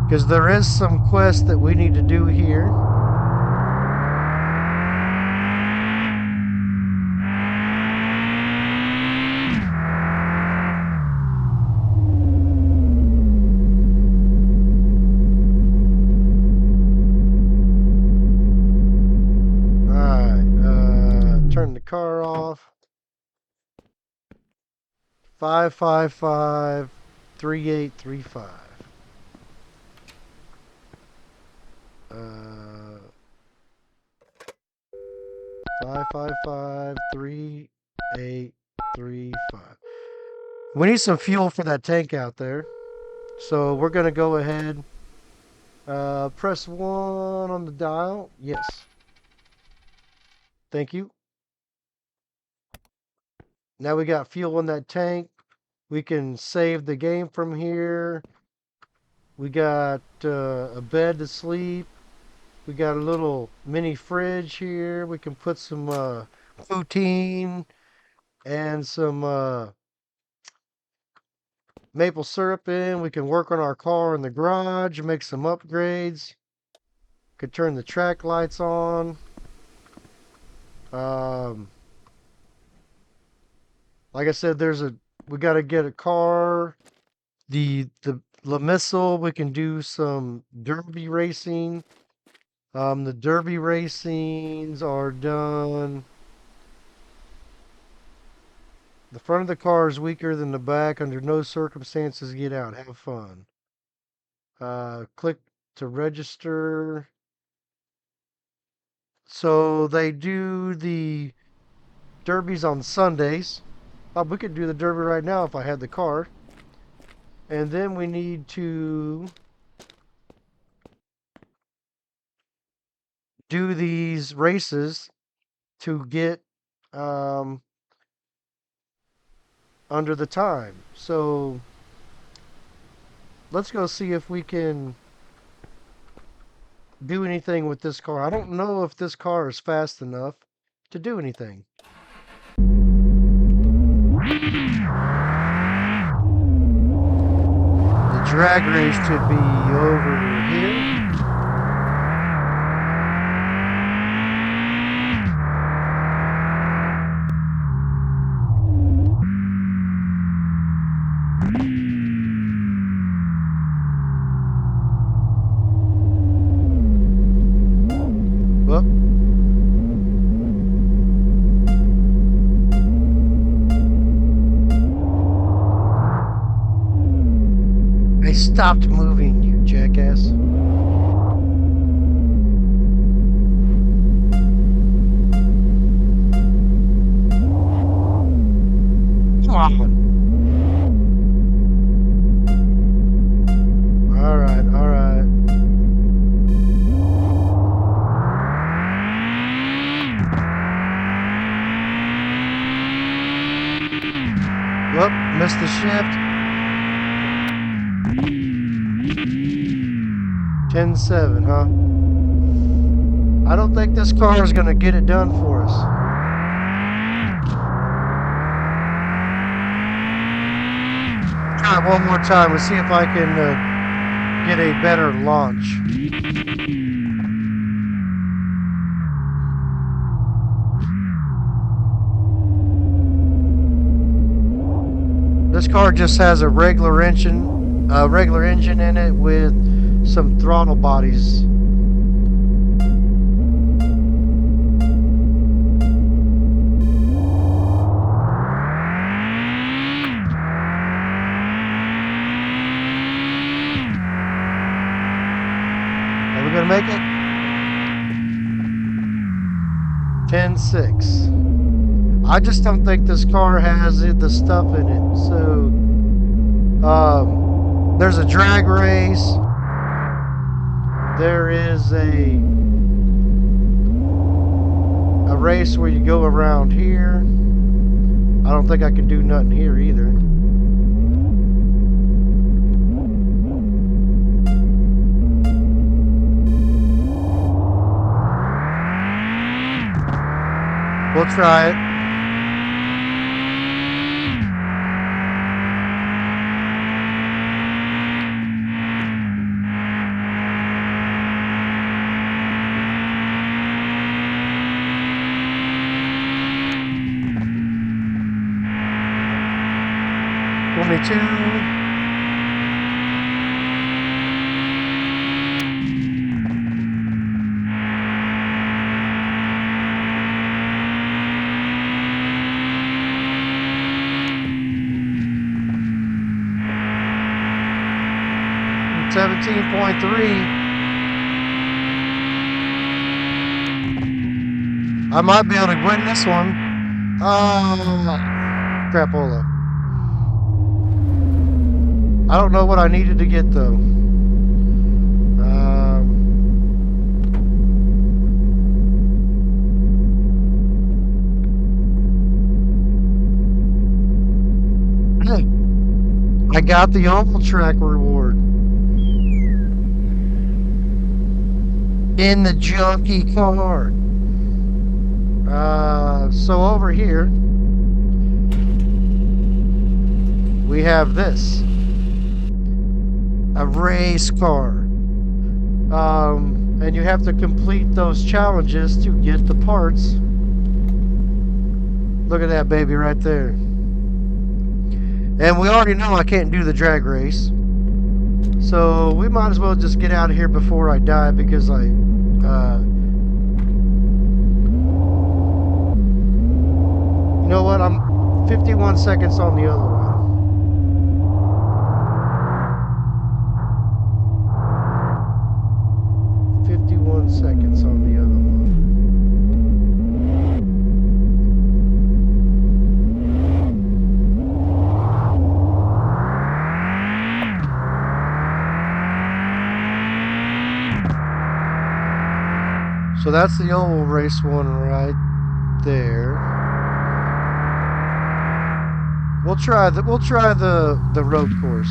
Because there is some quest that we need to do here. Alright, turn the car off. 555-3835. 555-3835. We need some fuel for that tank out there. So we're going to go ahead. Press 1 on the dial. Yes. Thank you. Now we got fuel in that tank. We can save the game from here. We got a bed to sleep. We got a little mini fridge here. We can put some poutine and some maple syrup in. We can work on our car in the garage, make some upgrades. Could turn the track lights on. Like I said, we got to get a car. The La Missile, we can do some derby racing. The derby racings are done. The front of the car is weaker than the back. Under no circumstances, get out. Have fun. Click to register. So they do the derbies on Sundays. We could do the derby right now if I had the car. And then we need to do these races to get under the time. So let's go see if we can do anything with this car. I don't know if this car is fast enough to do anything. The drag race should be over here. Whoop. I stopped moving, you jackass. Come on. Alright, alright. Whoop, missed the shift. 10-7, huh? I don't think this car is going to get it done for us. Try it one more time. Let's see if I can get a better launch. This car just has a regular engine in it with some throttle bodies. Are we gonna make it? 10-6. I just don't think this car has the stuff in it, so There's a drag race. There is a race where you go around here. I don't think I can do nothing here either. We'll try it. $17.3. I might be able to win this one. Crapola. I don't know what I needed to get though. Hey, I got the oval track reward in the junkie car. So over here we have this, a race car, and you have to complete those challenges to get the parts. Look at that baby right there. And we already know I can't do the drag race, so we might as well just get out of here before I die, because you know what, I'm 51 seconds on the other one. 51 seconds on the other one. So that's the oval race one right there. We'll try the road course.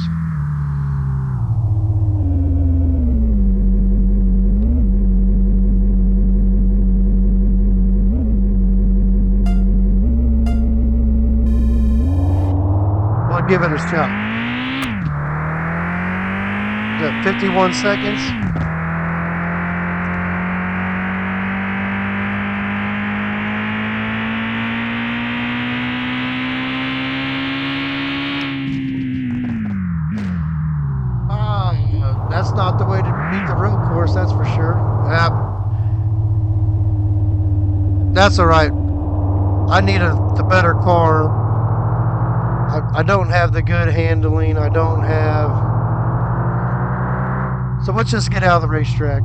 We'll give it a shot. Got 51 seconds. That's not the way to beat the road course, that's for sure. That's alright. I need the better car. I don't have the good handling. I don't have... So let's just get out of the racetrack.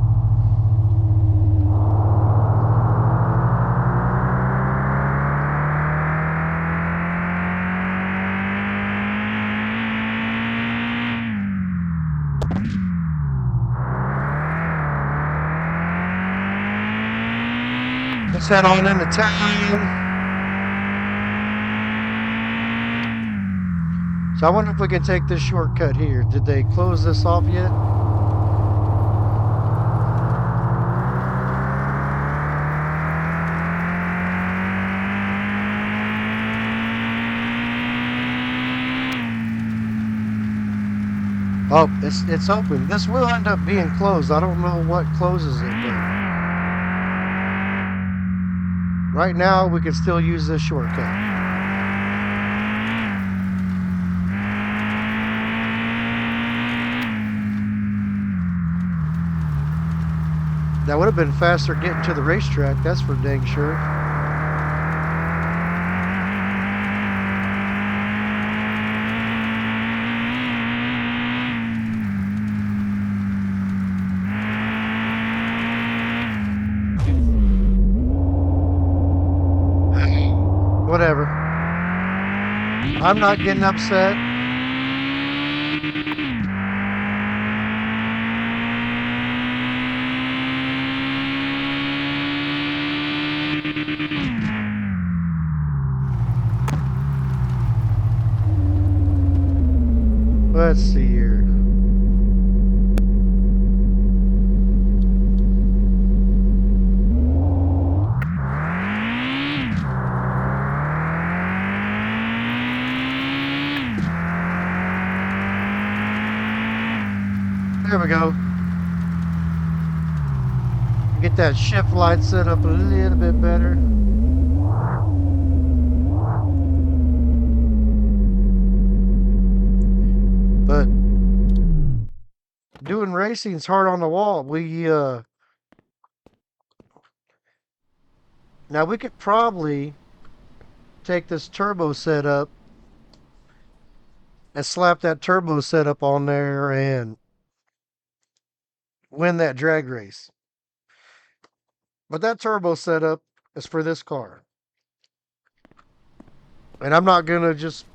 Let's head on into town. So I wonder if we can take this shortcut here. Did they close this off yet? Oh, it's open. This will end up being closed. I don't know what closes it, but right now we can still use this shortcut. That would have been faster getting to the racetrack, that's for dang sure. Whatever. I'm not getting upset. Let's see here. There we go. Get that shift light set up a little bit better. But doing racing's hard on the wall. Now we could probably take this turbo setup and slap that turbo setup on there and win that drag race. But that turbo setup is for this car. And I'm not going to just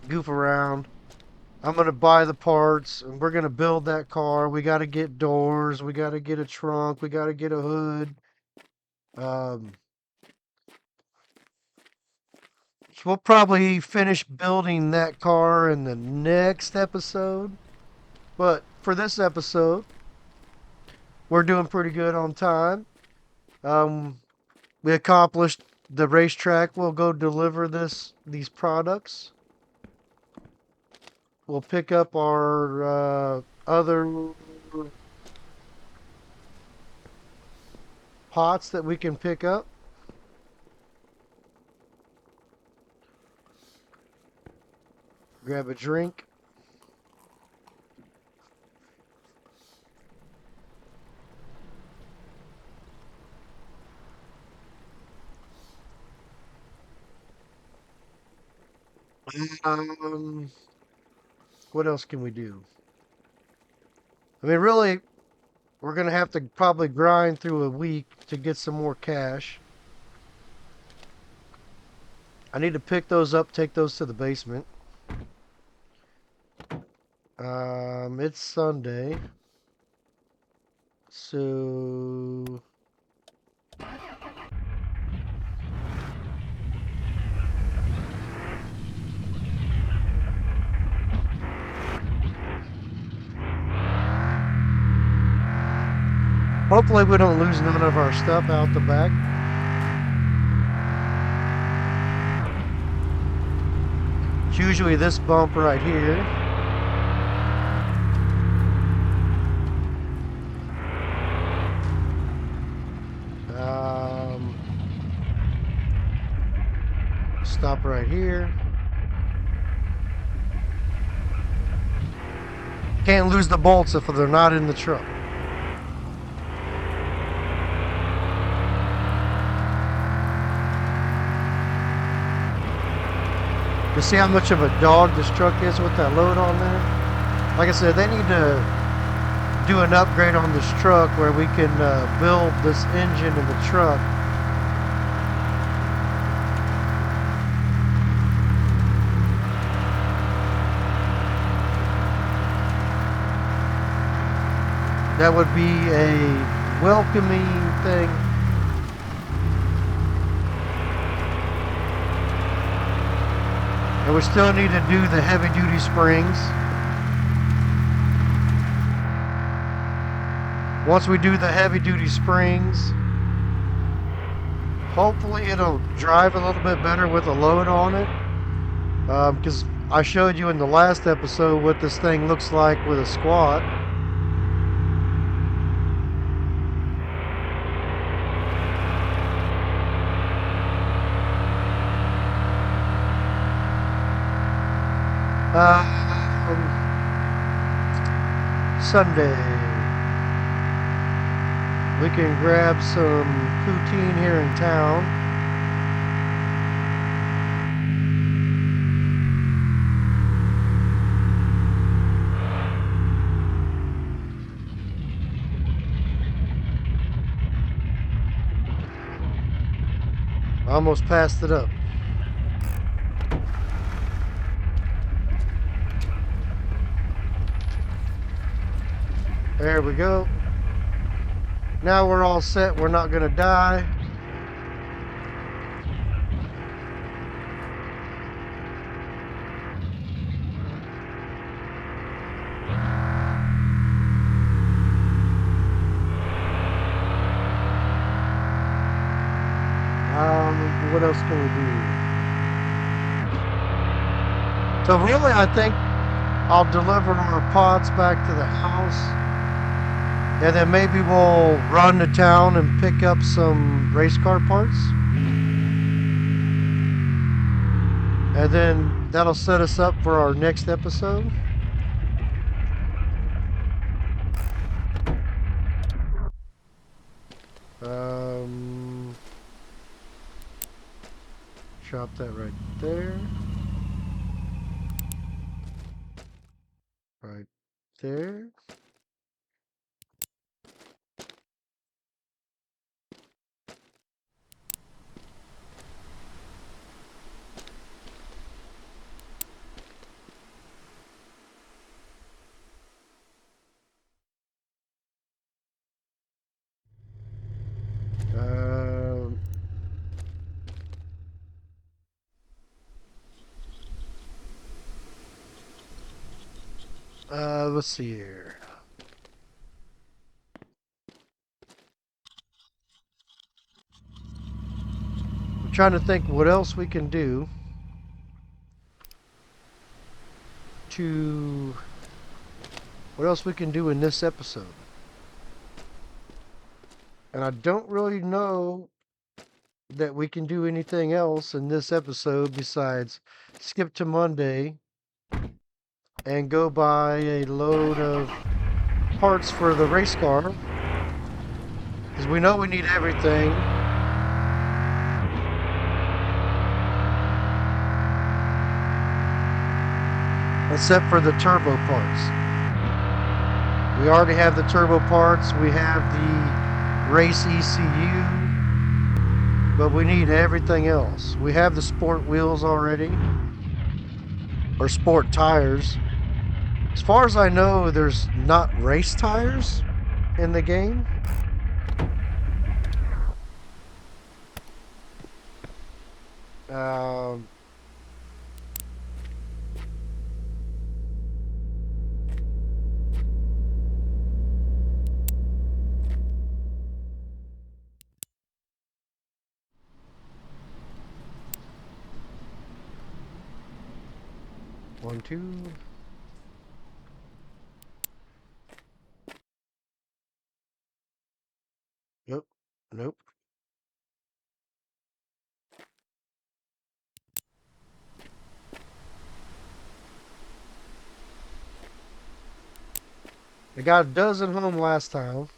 goof around. I'm going to buy the parts and we're going to build that car. We got to get doors. We got to get a trunk. We got to get a hood. We'll probably finish building that car in the next episode. But for this episode, we're doing pretty good on time. We accomplished the racetrack. We'll go deliver these products. We'll pick up our other pots that we can pick up. Grab a drink. What else can we do? I mean, really, we're going to have to probably grind through a week to get some more cash. I need to pick those up, take those to the basement. It's Sunday. So hopefully we don't lose none of our stuff out the back. It's usually this bump right here. Stop right here. Can't lose the bolts if they're not in the truck. You see how much of a dog this truck is with that load on there? Like I said, they need to do an upgrade on this truck where we can build this engine in the truck. That would be a welcoming thing. And we still need to do the heavy duty springs. Once we do the heavy duty springs, hopefully it'll drive a little bit better with a load on it. Because I showed you in the last episode what this thing looks like with a squat. Sunday. We can grab some poutine here in town. Almost passed it up. There we go. Now we're all set. We're not going to die. What else can we do? So really, I think I'll deliver our pods back to the house, and then maybe we'll run to town and pick up some race car parts, and then that'll set us up for our next episode. Um, Chop that right there. Right there. Um, let's see here. I'm trying to think what else we can do to what else we can do in this episode. And I don't really know that we can do anything else in this episode besides skip to Monday and go buy a load of parts for the race car. Because we know we need everything. Except for the turbo parts. We already have the turbo parts. We have the race ECU. But we need everything else. We have the sport wheels already. Or sport tires. As far as I know, there's not race tires in the game. Um, 1, 2. Nope. Nope. I got a dozen home last time.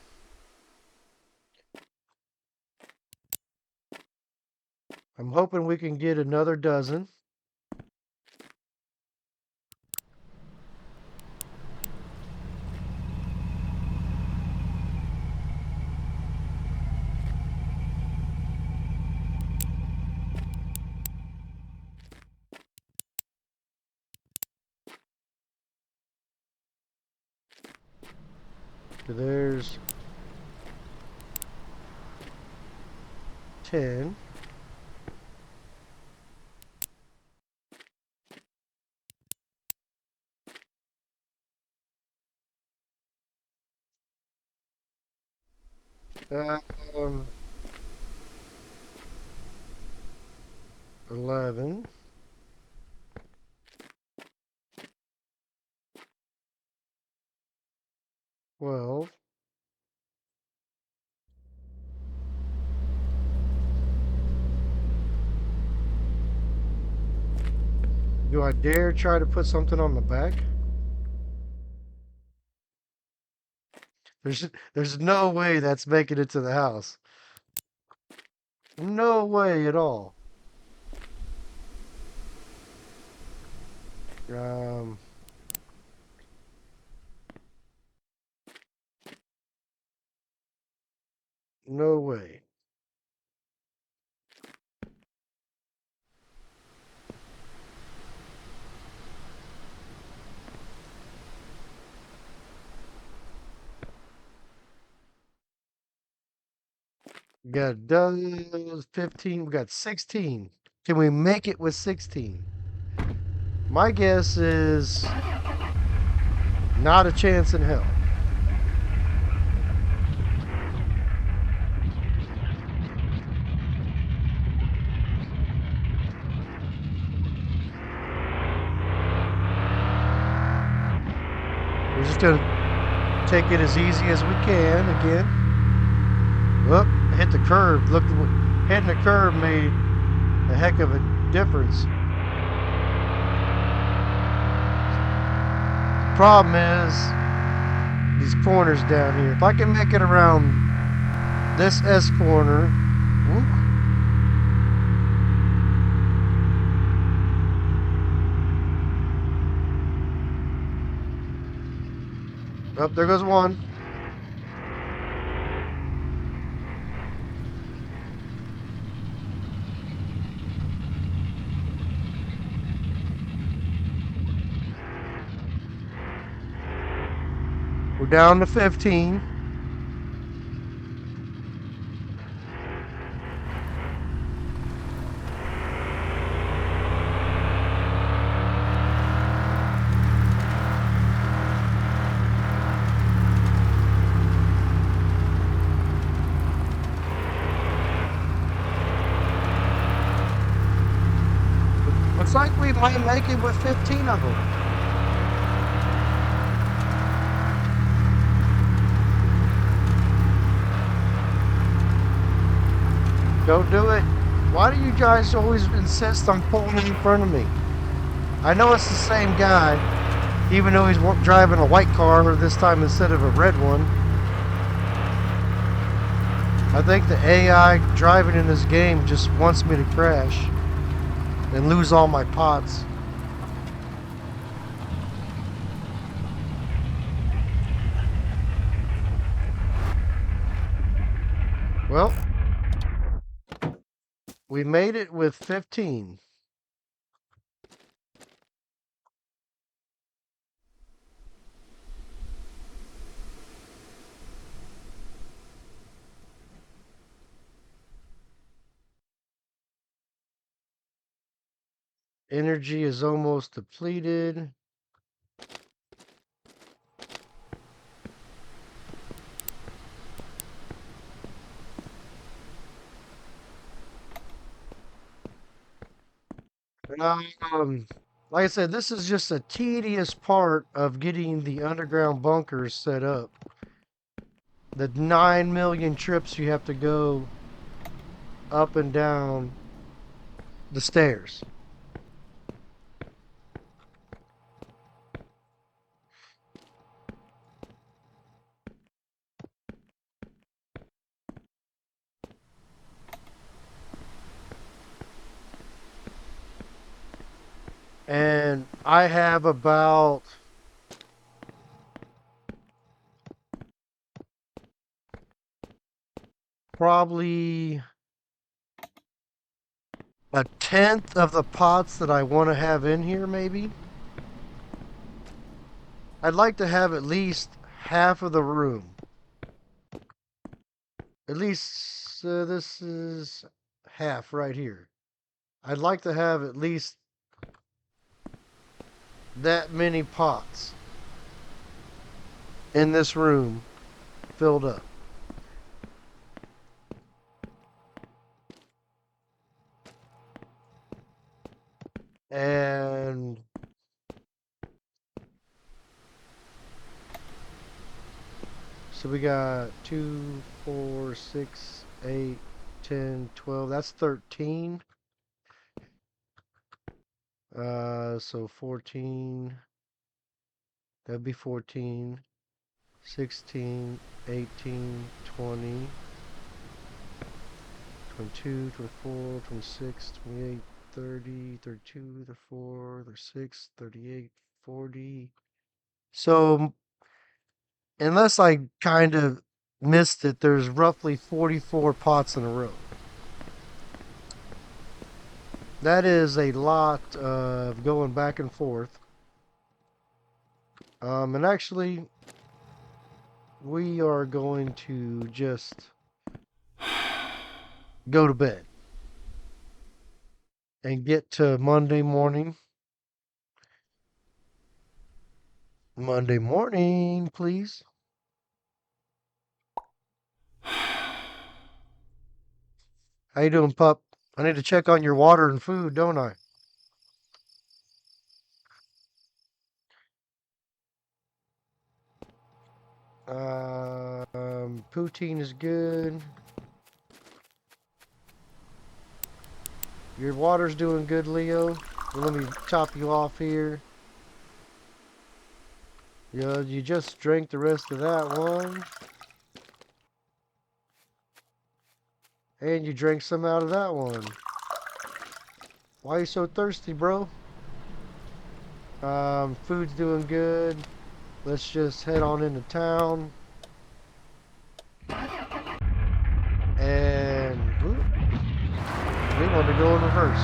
I'm hoping we can get another dozen. So there's 10. Um, 11. 12. Do I dare try to put something on the back? There's no way that's making it to the house. No way at all. Um, no way. We got 15. We got 16. Can we make it with 16? My guess is not a chance in hell. We're just gonna take it as easy as we can again. Whoop, hit the curb. Look, hitting the curb made a heck of a difference. The problem is these corners down here. If I can make it around this S corner, whoop, oh, there goes one. We're down to 15. Looks like we might make it with 15 of them. Don't do it. Why do you guys always insist on pulling in front of me? I know it's the same guy, even though he's driving a white car this time instead of a red one. I think the AI driving in this game just wants me to crash and lose all my pots. Well, we made it with 15. Energy is almost depleted. Like I said, this is just a tedious part of getting the underground bunkers set up. The 9 million trips you have to go up and down the stairs. And I have about probably a tenth of the pots that I want to have in here, maybe. I'd like to have at least half of the room. At least this is half right here. I'd like to have at least that many pots in this room filled up. And so we got 2, 4, 6, 8, 10, 12. That's 13. So 14. That'd be 14. 16, 18, 20, 22, 24, 26, 28, 30, 32, 34, 36, 38, 40. So, unless I kind of missed it, there's roughly 44 pots in a row. That is a lot of going back and forth. And actually, we are going to just go to bed and get to Monday morning. Monday morning, please. How you doing, pup? I need to check on your water and food, don't I? Poutine is good. Your water's doing good, Leo. Well, let me top you off here. Yeah, you just drank the rest of that one. And you drank some out of that one. Why are you so thirsty, bro? Food's doing good. Let's just head on into town. And whoop, we want to go in reverse.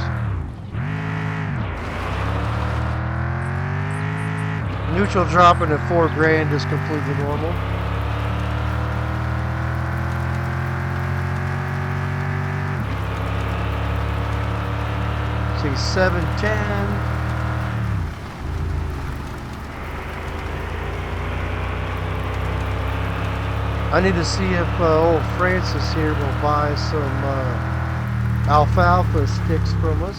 Neutral dropping at 4 grand is completely normal. See 710. I need to see if old Francis here will buy some alfalfa sticks from us.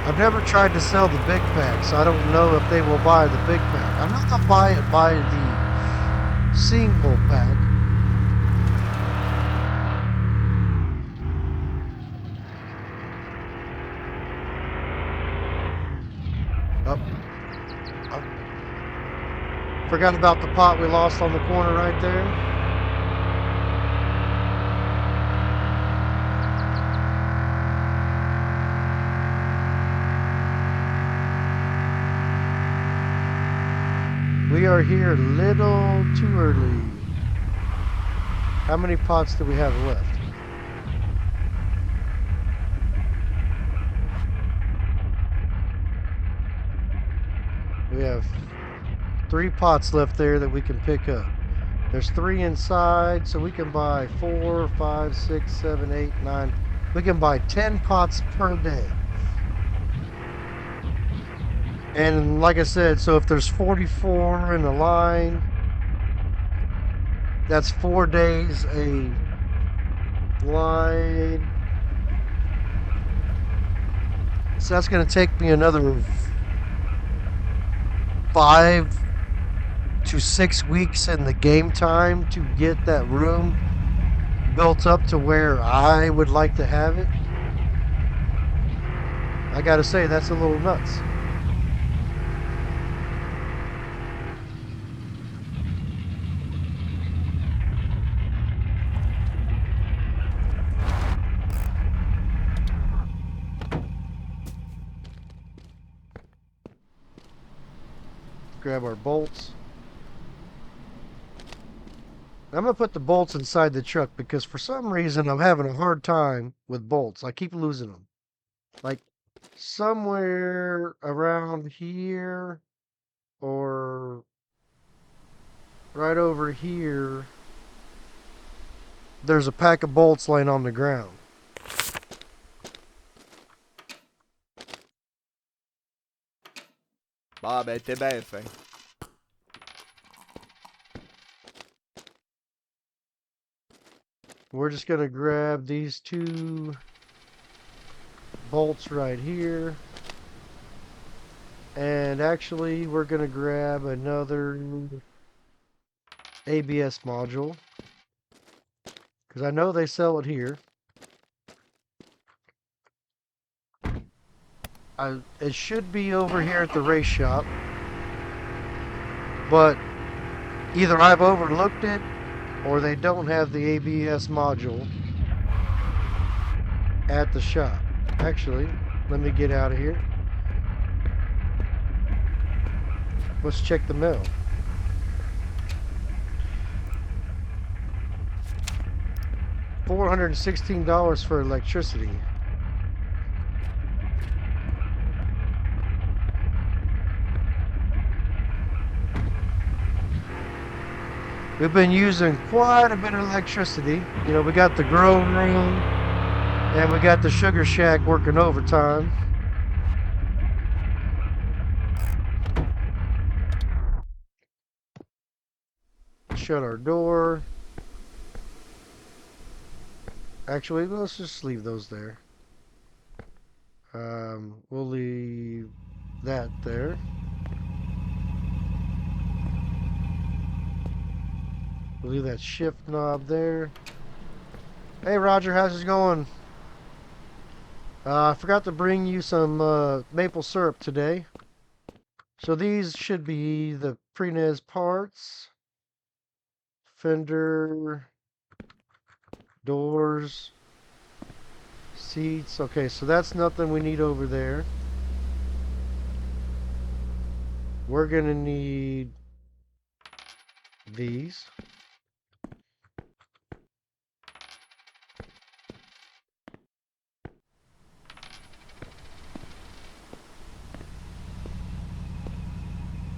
I've never tried to sell the big packs. I don't know if they will buy the big pack. I'm not going to buy it by the single pack. Forgot about the pot we lost on the corner right there. We are here a little too early. How many pots do we have left? We have 3 pots left there that we can pick up. There's 3 inside, so we can buy 4, 5, 6, 7, 8, 9. We can buy 10 pots per day. And like I said, so if there's 44 in the line, that's 4 days a line. So that's going to take me another 5 to 6 weeks in the game time to get that room built up to where I would like to have it. I gotta say, that's a little nuts. Grab our bolts. I'm going to put the bolts inside the truck because for some reason I'm having a hard time with bolts. I keep losing them. Like somewhere around here or right over here, there's a pack of bolts laying on the ground. Bah, ben, t'es bien fin. We're just going to grab these 2 bolts right here. And actually, we're going to grab another ABS module. Because I know they sell it here. It should be over here at the race shop. But either I've overlooked it or they don't have the ABS module at the shop. Actually, let me get out of here. Let's check the mail. $416 for electricity. We've been using quite a bit of electricity. You know, we got the grow room and we got the sugar shack working overtime. Shut our door. Actually, let's just leave those there. We'll leave that there. We'll leave that shift knob there. Hey Roger, how's it going? I forgot to bring you some maple syrup today. So these should be the pre-nez parts. Fender, doors, seats. Okay, so that's nothing we need over there. We're gonna need these.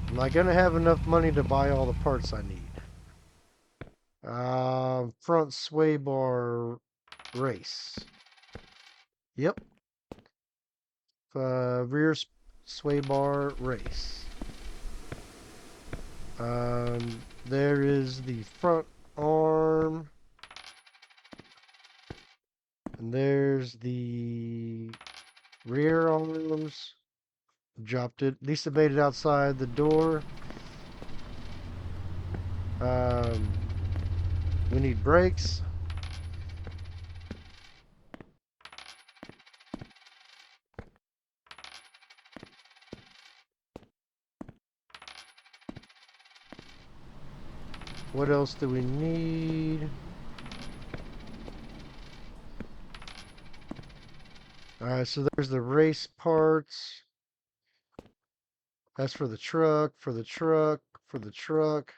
Am I gonna have enough money to buy all the parts I need? Front sway bar race. Yep. Rear sway bar race. There is the front arm. And there's the rear arms. Dropped it. At least it made it outside the door. We need brakes. What else do we need? Alright, so there's the race parts. That's for the truck, for the truck, for the truck.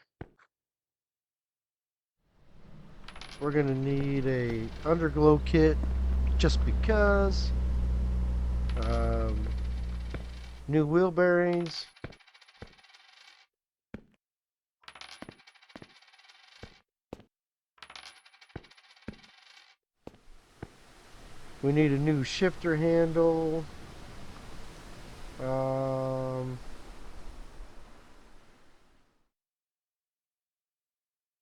We're gonna need a underglow kit just because. New wheel bearings. We need a new shifter handle.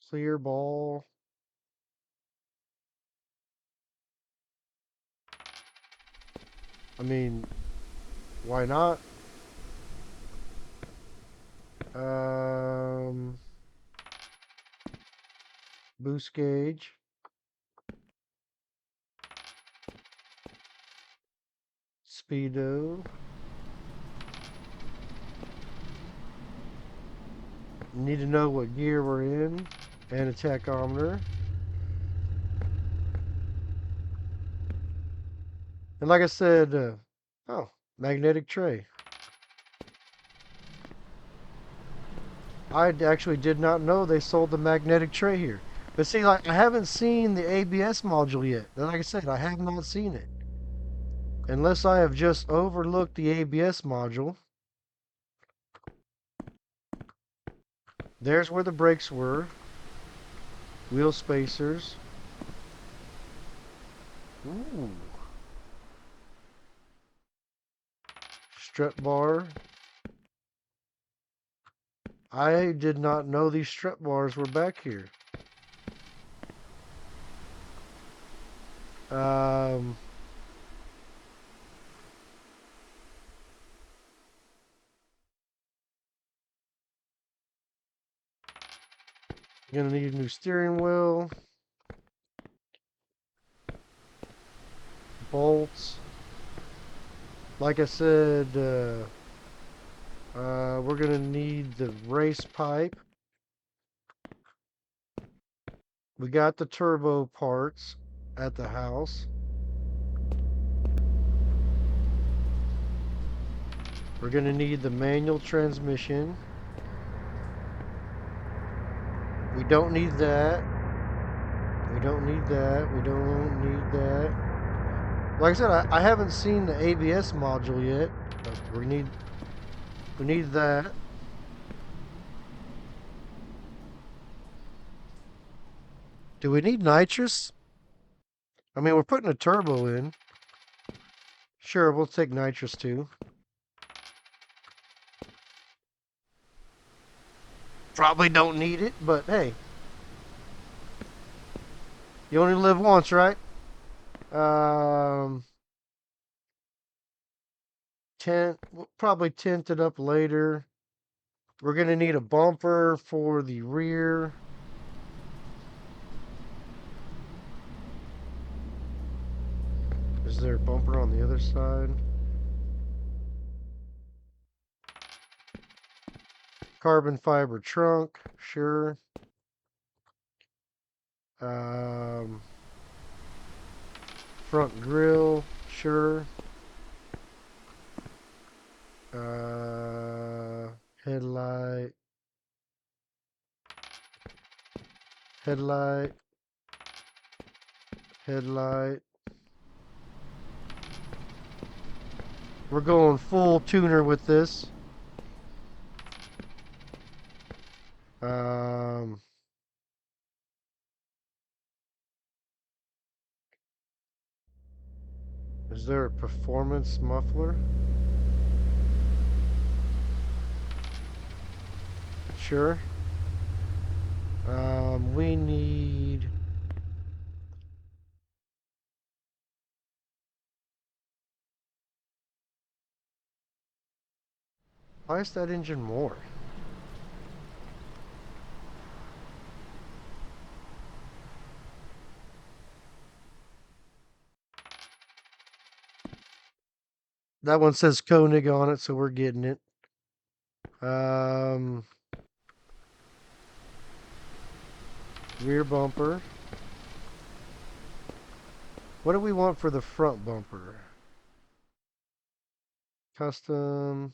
Clear ball. I mean, why not? Boost gauge. Speedo. Need to know what gear we're in. And a tachometer. And like I said, oh, magnetic tray. I actually did not know they sold the magnetic tray here. But see, like, I haven't seen the ABS module yet. Like I said, I have not seen it. Unless I have just overlooked the ABS module. There's where the brakes were. Wheel spacers. Ooh. Strut bar. I did not know these strut bars were back here. Gonna need a new steering wheel. Bolts. Like I said, we're gonna need the race pipe. We got the turbo parts at the house. We're gonna need the manual transmission. We don't need that. We don't need that. We don't need that. Like I said, I haven't seen the ABS module yet. But we need that. Do we need nitrous? I mean, we're putting a turbo in. Sure, we'll take nitrous too. Probably don't need it, but hey. You only live once, right? Tent, we'll probably tint it up later. We're gonna need a bumper for the rear. Is there a bumper on the other side? Carbon fiber trunk, sure. Um, Front grille, sure. Headlight, headlight, headlight. We're going full tuner with this. Um, is there a performance muffler? Sure. We need. Why is that engine more? That one says Konig on it, so we're getting it. Rear bumper. What do we want for the front bumper? Custom.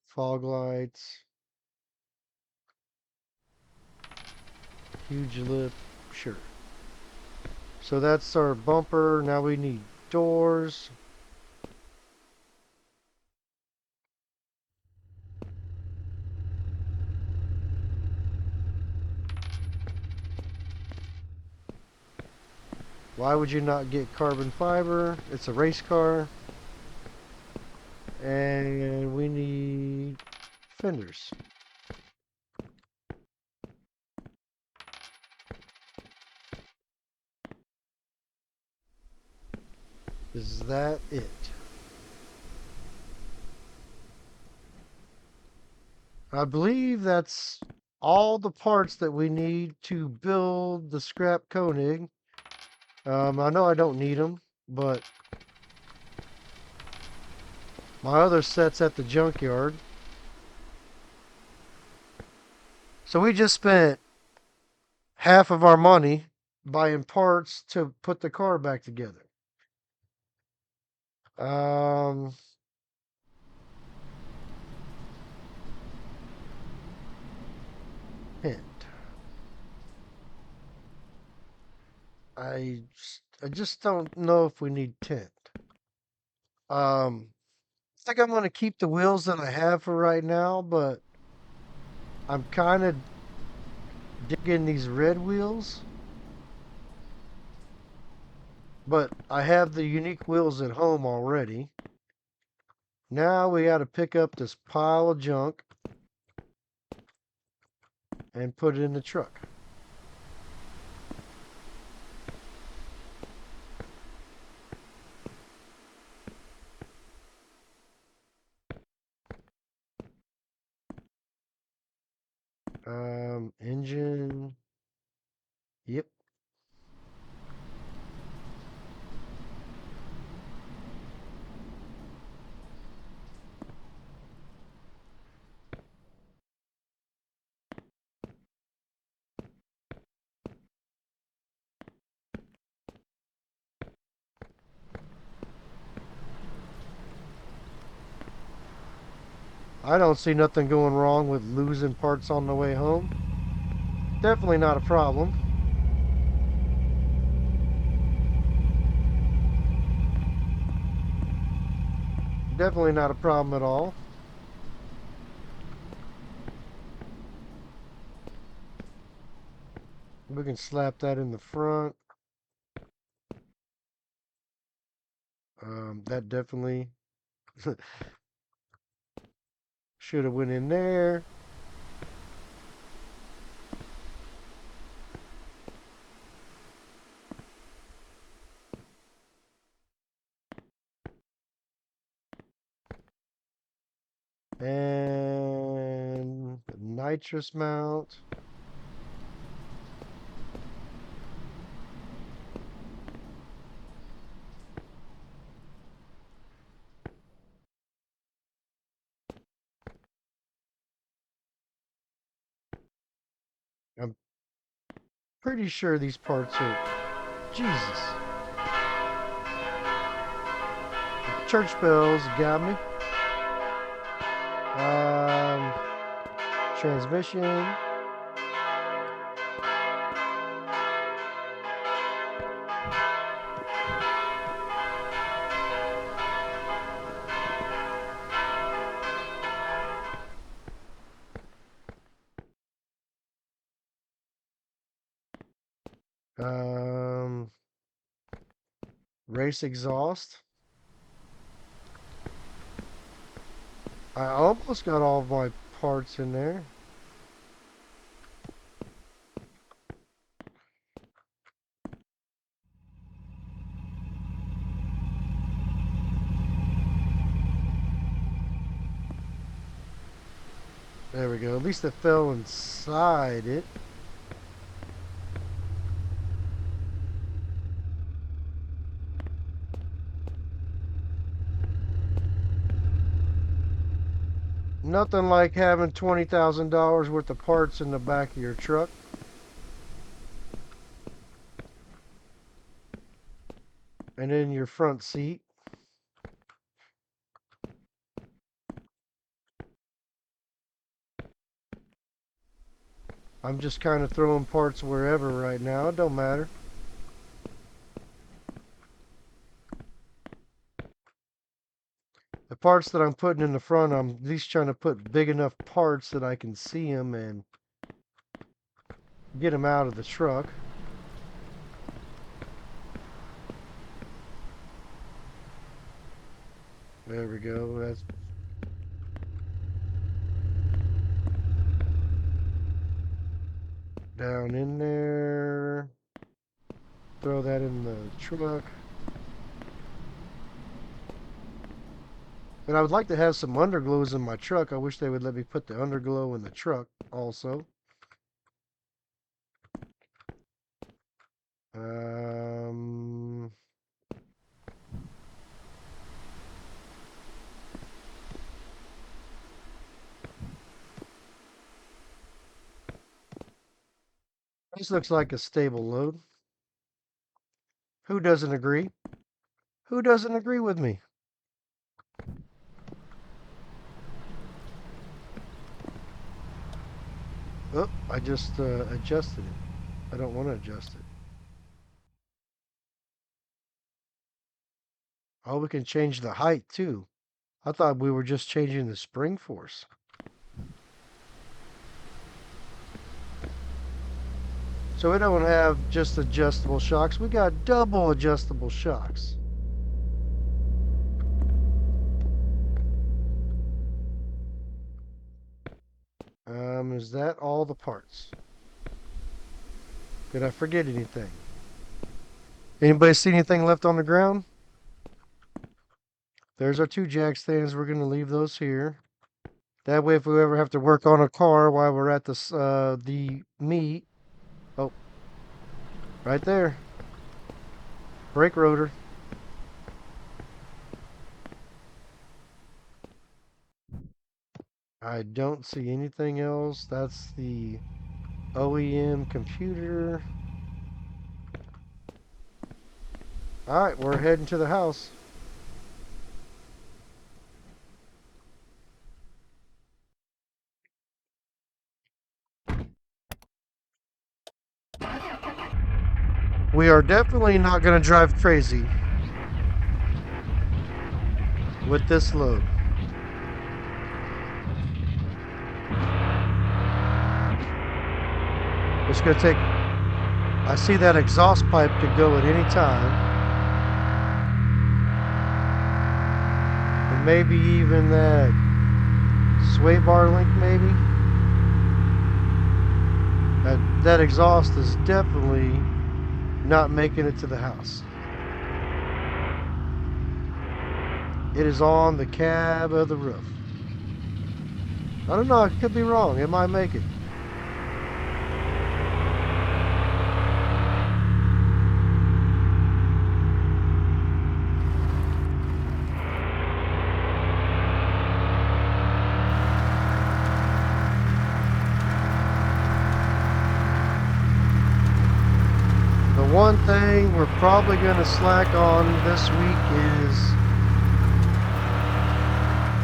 Fog lights. Huge lip. Sure. So that's our bumper. Now we need doors. Why would you not get carbon fiber? It's a race car. And we need fenders. Is that it? I believe that's all the parts that we need to build the scrap Konig. I know I don't need them, but my other set's at the junkyard. So we just spent half of our money buying parts to put the car back together. Um, Hint. I just don't know if we need tint. I think I'm gonna keep the wheels that I have for right now, but I'm kind of digging these red wheels. But I have the unique wheels at home already. Now we got to pick up this pile of junk and put it in the truck. Engine. Yep. I don't see nothing going wrong with losing parts on the way home. Definitely not a problem. Definitely not a problem at all. We can slap that in the front. That definitely should have went in there. And the nitrous mount. I'm pretty sure these parts are... Jesus. The church bells got me. Transmission. Race exhaust. I almost got all of my parts in there. There we go. At least it fell inside it. Nothing like having $20,000 worth of parts in the back of your truck. And in your front seat. I'm just kind of throwing parts wherever right now. It don't matter. The parts that I'm putting in the front, I'm at least trying to put big enough parts that I can see them and get them out of the truck. There we go. That's down in there. Throw that in the truck. And I would like to have some underglows in my truck. I wish they would let me put the underglow in the truck also. This looks like a stable load. Who doesn't agree? Who doesn't agree with me? Oh, I just adjusted it. I don't want to adjust it. Oh, we can change the height too. I thought we were just changing the spring force. So we don't have just adjustable shocks. We got double adjustable shocks. Is that all the parts? Did I forget anything? Anybody see anything left on the ground? There's our two jack stands. We're going to leave those here. That way, if we ever have to work on a car while we're at the meet. Oh, right there. Brake rotor. I don't see anything else. That's the OEM computer. All right, we're heading to the house. We are definitely not going to drive crazy with this load. It's going to take I see that exhaust pipe could go at any time. And maybe even that sway bar link, maybe. That exhaust is definitely not making it to the house. It is on the cab of the roof. I don't know, I could be wrong. It might make it. The one thing we're probably going to slack on this week is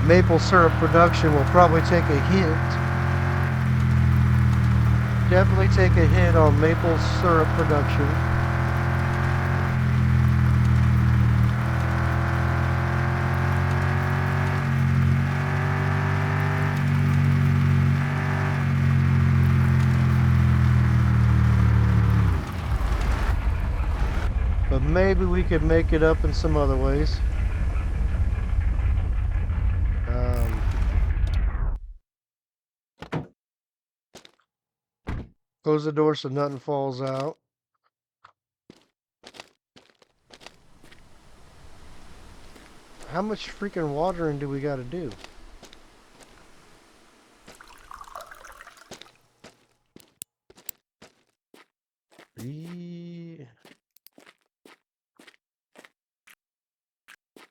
maple syrup production will probably take a hit. Definitely take a hit on maple syrup production. But maybe we could make it up in some other ways. Close the door so nothing falls out. How much freaking watering do we got to do?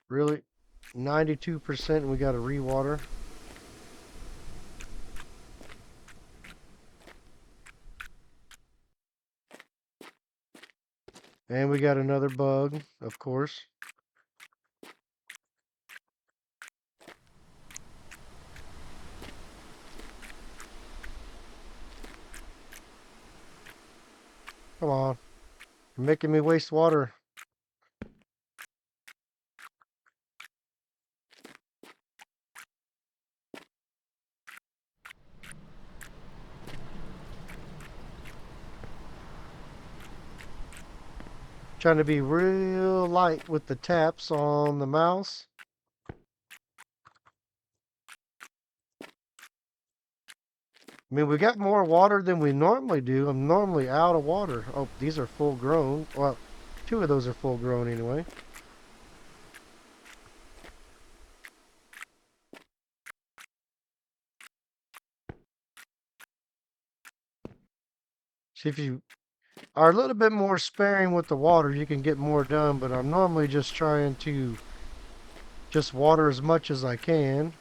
Really? 92% we got to rewater. And we got another bug, of course. Come on. You're making me waste water. Trying to be real light with the taps on the mouse. I mean, we got more water than we normally do. I'm normally out of water. Oh, these are full grown. Well, two of those are full grown anyway. See, if you are a little bit more sparing with the water, you can get more done, but I'm normally just trying to just water as much as I can.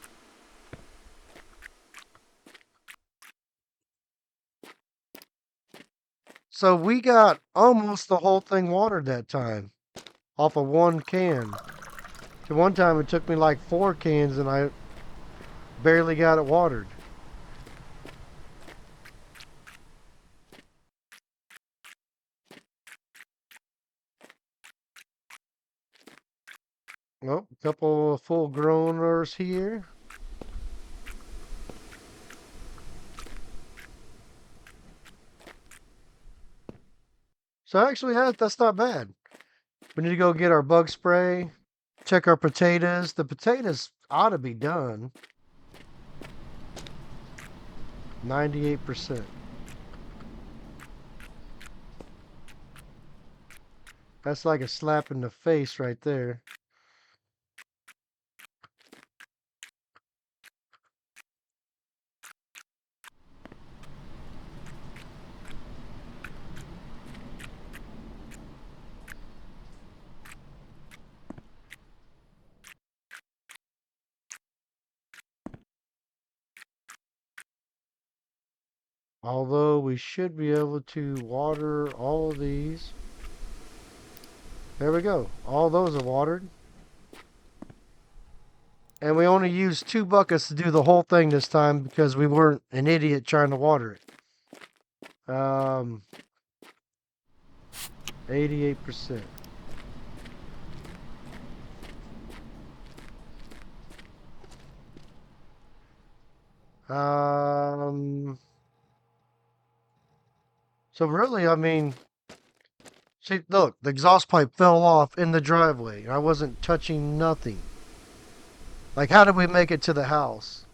So we got almost the whole thing watered that time off of one can. So one time it took me like 4 cans and I barely got it watered. Oh, a couple of full growners here. So actually, that's not bad. We need to go get our bug spray, check our potatoes. The potatoes ought to be done. 98%. That's like a slap in the face right there. Although we should be able to water all of these. There we go. All those are watered. And we only used 2 buckets to do the whole thing this time because we weren't an idiot trying to water it. 88%. So really, I mean, See, look, the exhaust pipe fell off in the driveway. I wasn't touching nothing. Like, how did we make it to the house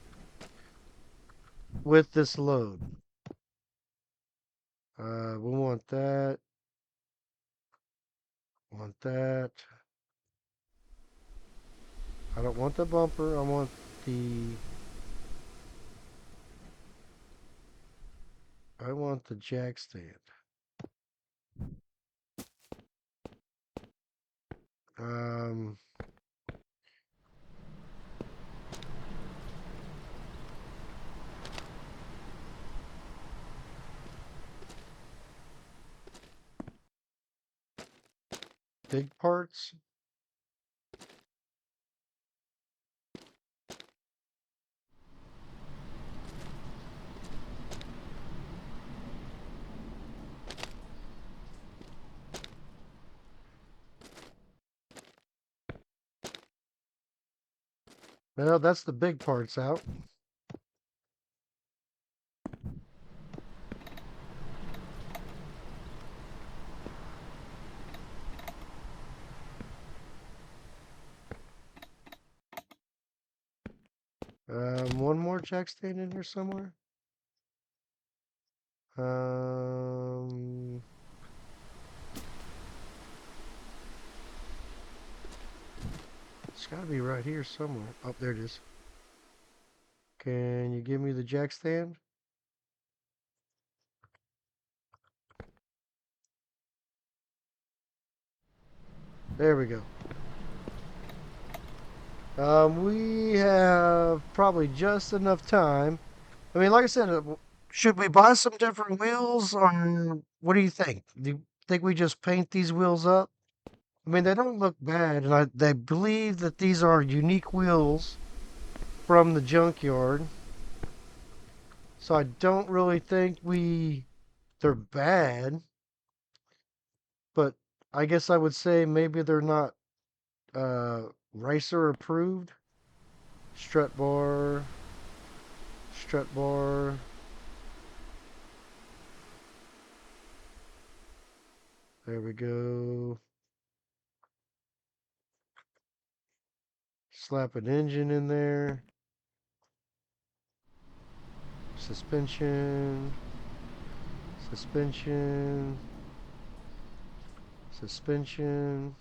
with this load? We want that. Want that. I don't want the bumper. I want the... I want the jack stand. Um... Big parts. Well, that's the big parts out. One more jack stand in here somewhere. Um, it's got to be right here somewhere. Oh, there it is. Can you give me the jack stand? There we go. We have probably just enough time. I mean, like I said, should we buy some different wheels, or what do you think? Do you think we just paint these wheels up? I mean, they don't look bad, and I believe that these are unique wheels from the junkyard. So I don't really think they're bad, but I guess I would say maybe they're not racer approved. Strut bar, strut bar. There we go. Slap an engine in there. Suspension. Suspension. Suspension.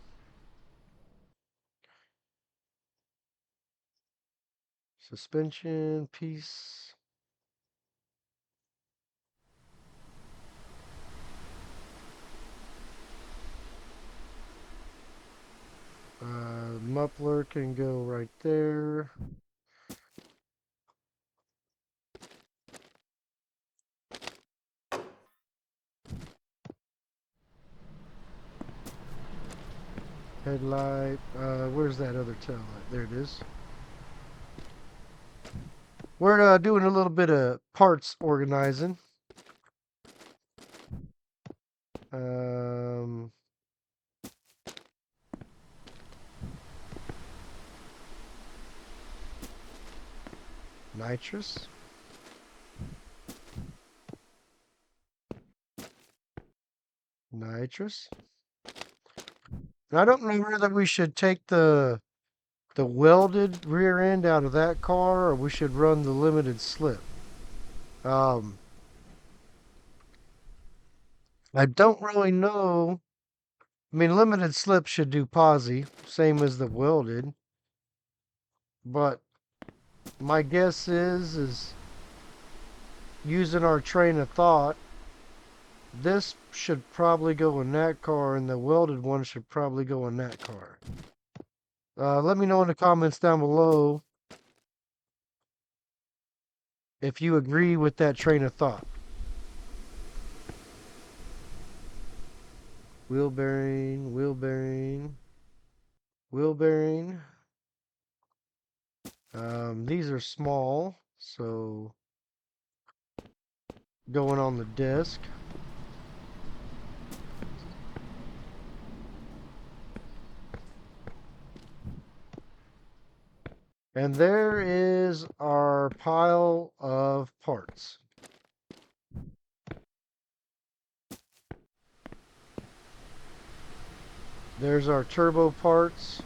Suspension piece. Muffler can go right there. Headlight. Where's that other tail light? There it is. We're doing a little bit of parts organizing. Um, Nitrous. Nitrous. And I don't know whether we should take the welded rear end out of that car, or we should run the limited slip. Um, I don't really know. I mean, limited slip should do posi, same as the welded. But my guess is using our train of thought, this should probably go in that car, and the welded one should probably go in that car. Let me know in the comments down below if you agree with that train of thought. Wheel bearing, wheel bearing, wheel bearing. These are small, so going on the disc. And there is our pile of parts. There's our turbo parts.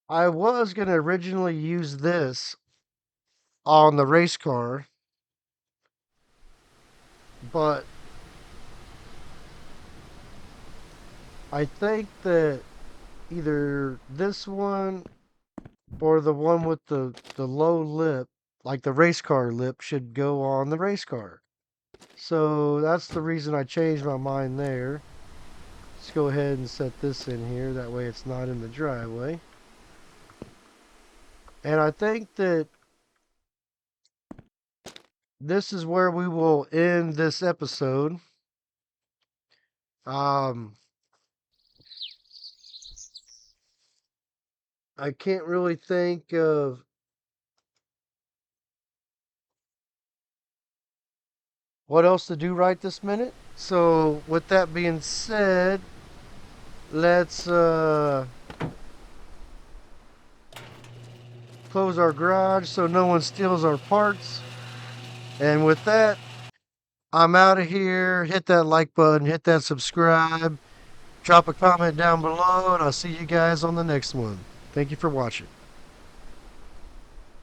I was going to originally use this on the race car, but I think that either this one or the one with the low lip, like the race car lip, should go on the race car. So that's the reason I changed my mind there. Let's go ahead and set this in here. That way it's not in the driveway. And I think that this is where we will end this episode. Um, I can't really think of what else to do right this minute. So with that being said, let's close our garage so no one steals our parts. And with that, I'm out of here. Hit that like button, hit that subscribe, drop a comment down below, and I'll see you guys on the next one. Thank you for watching.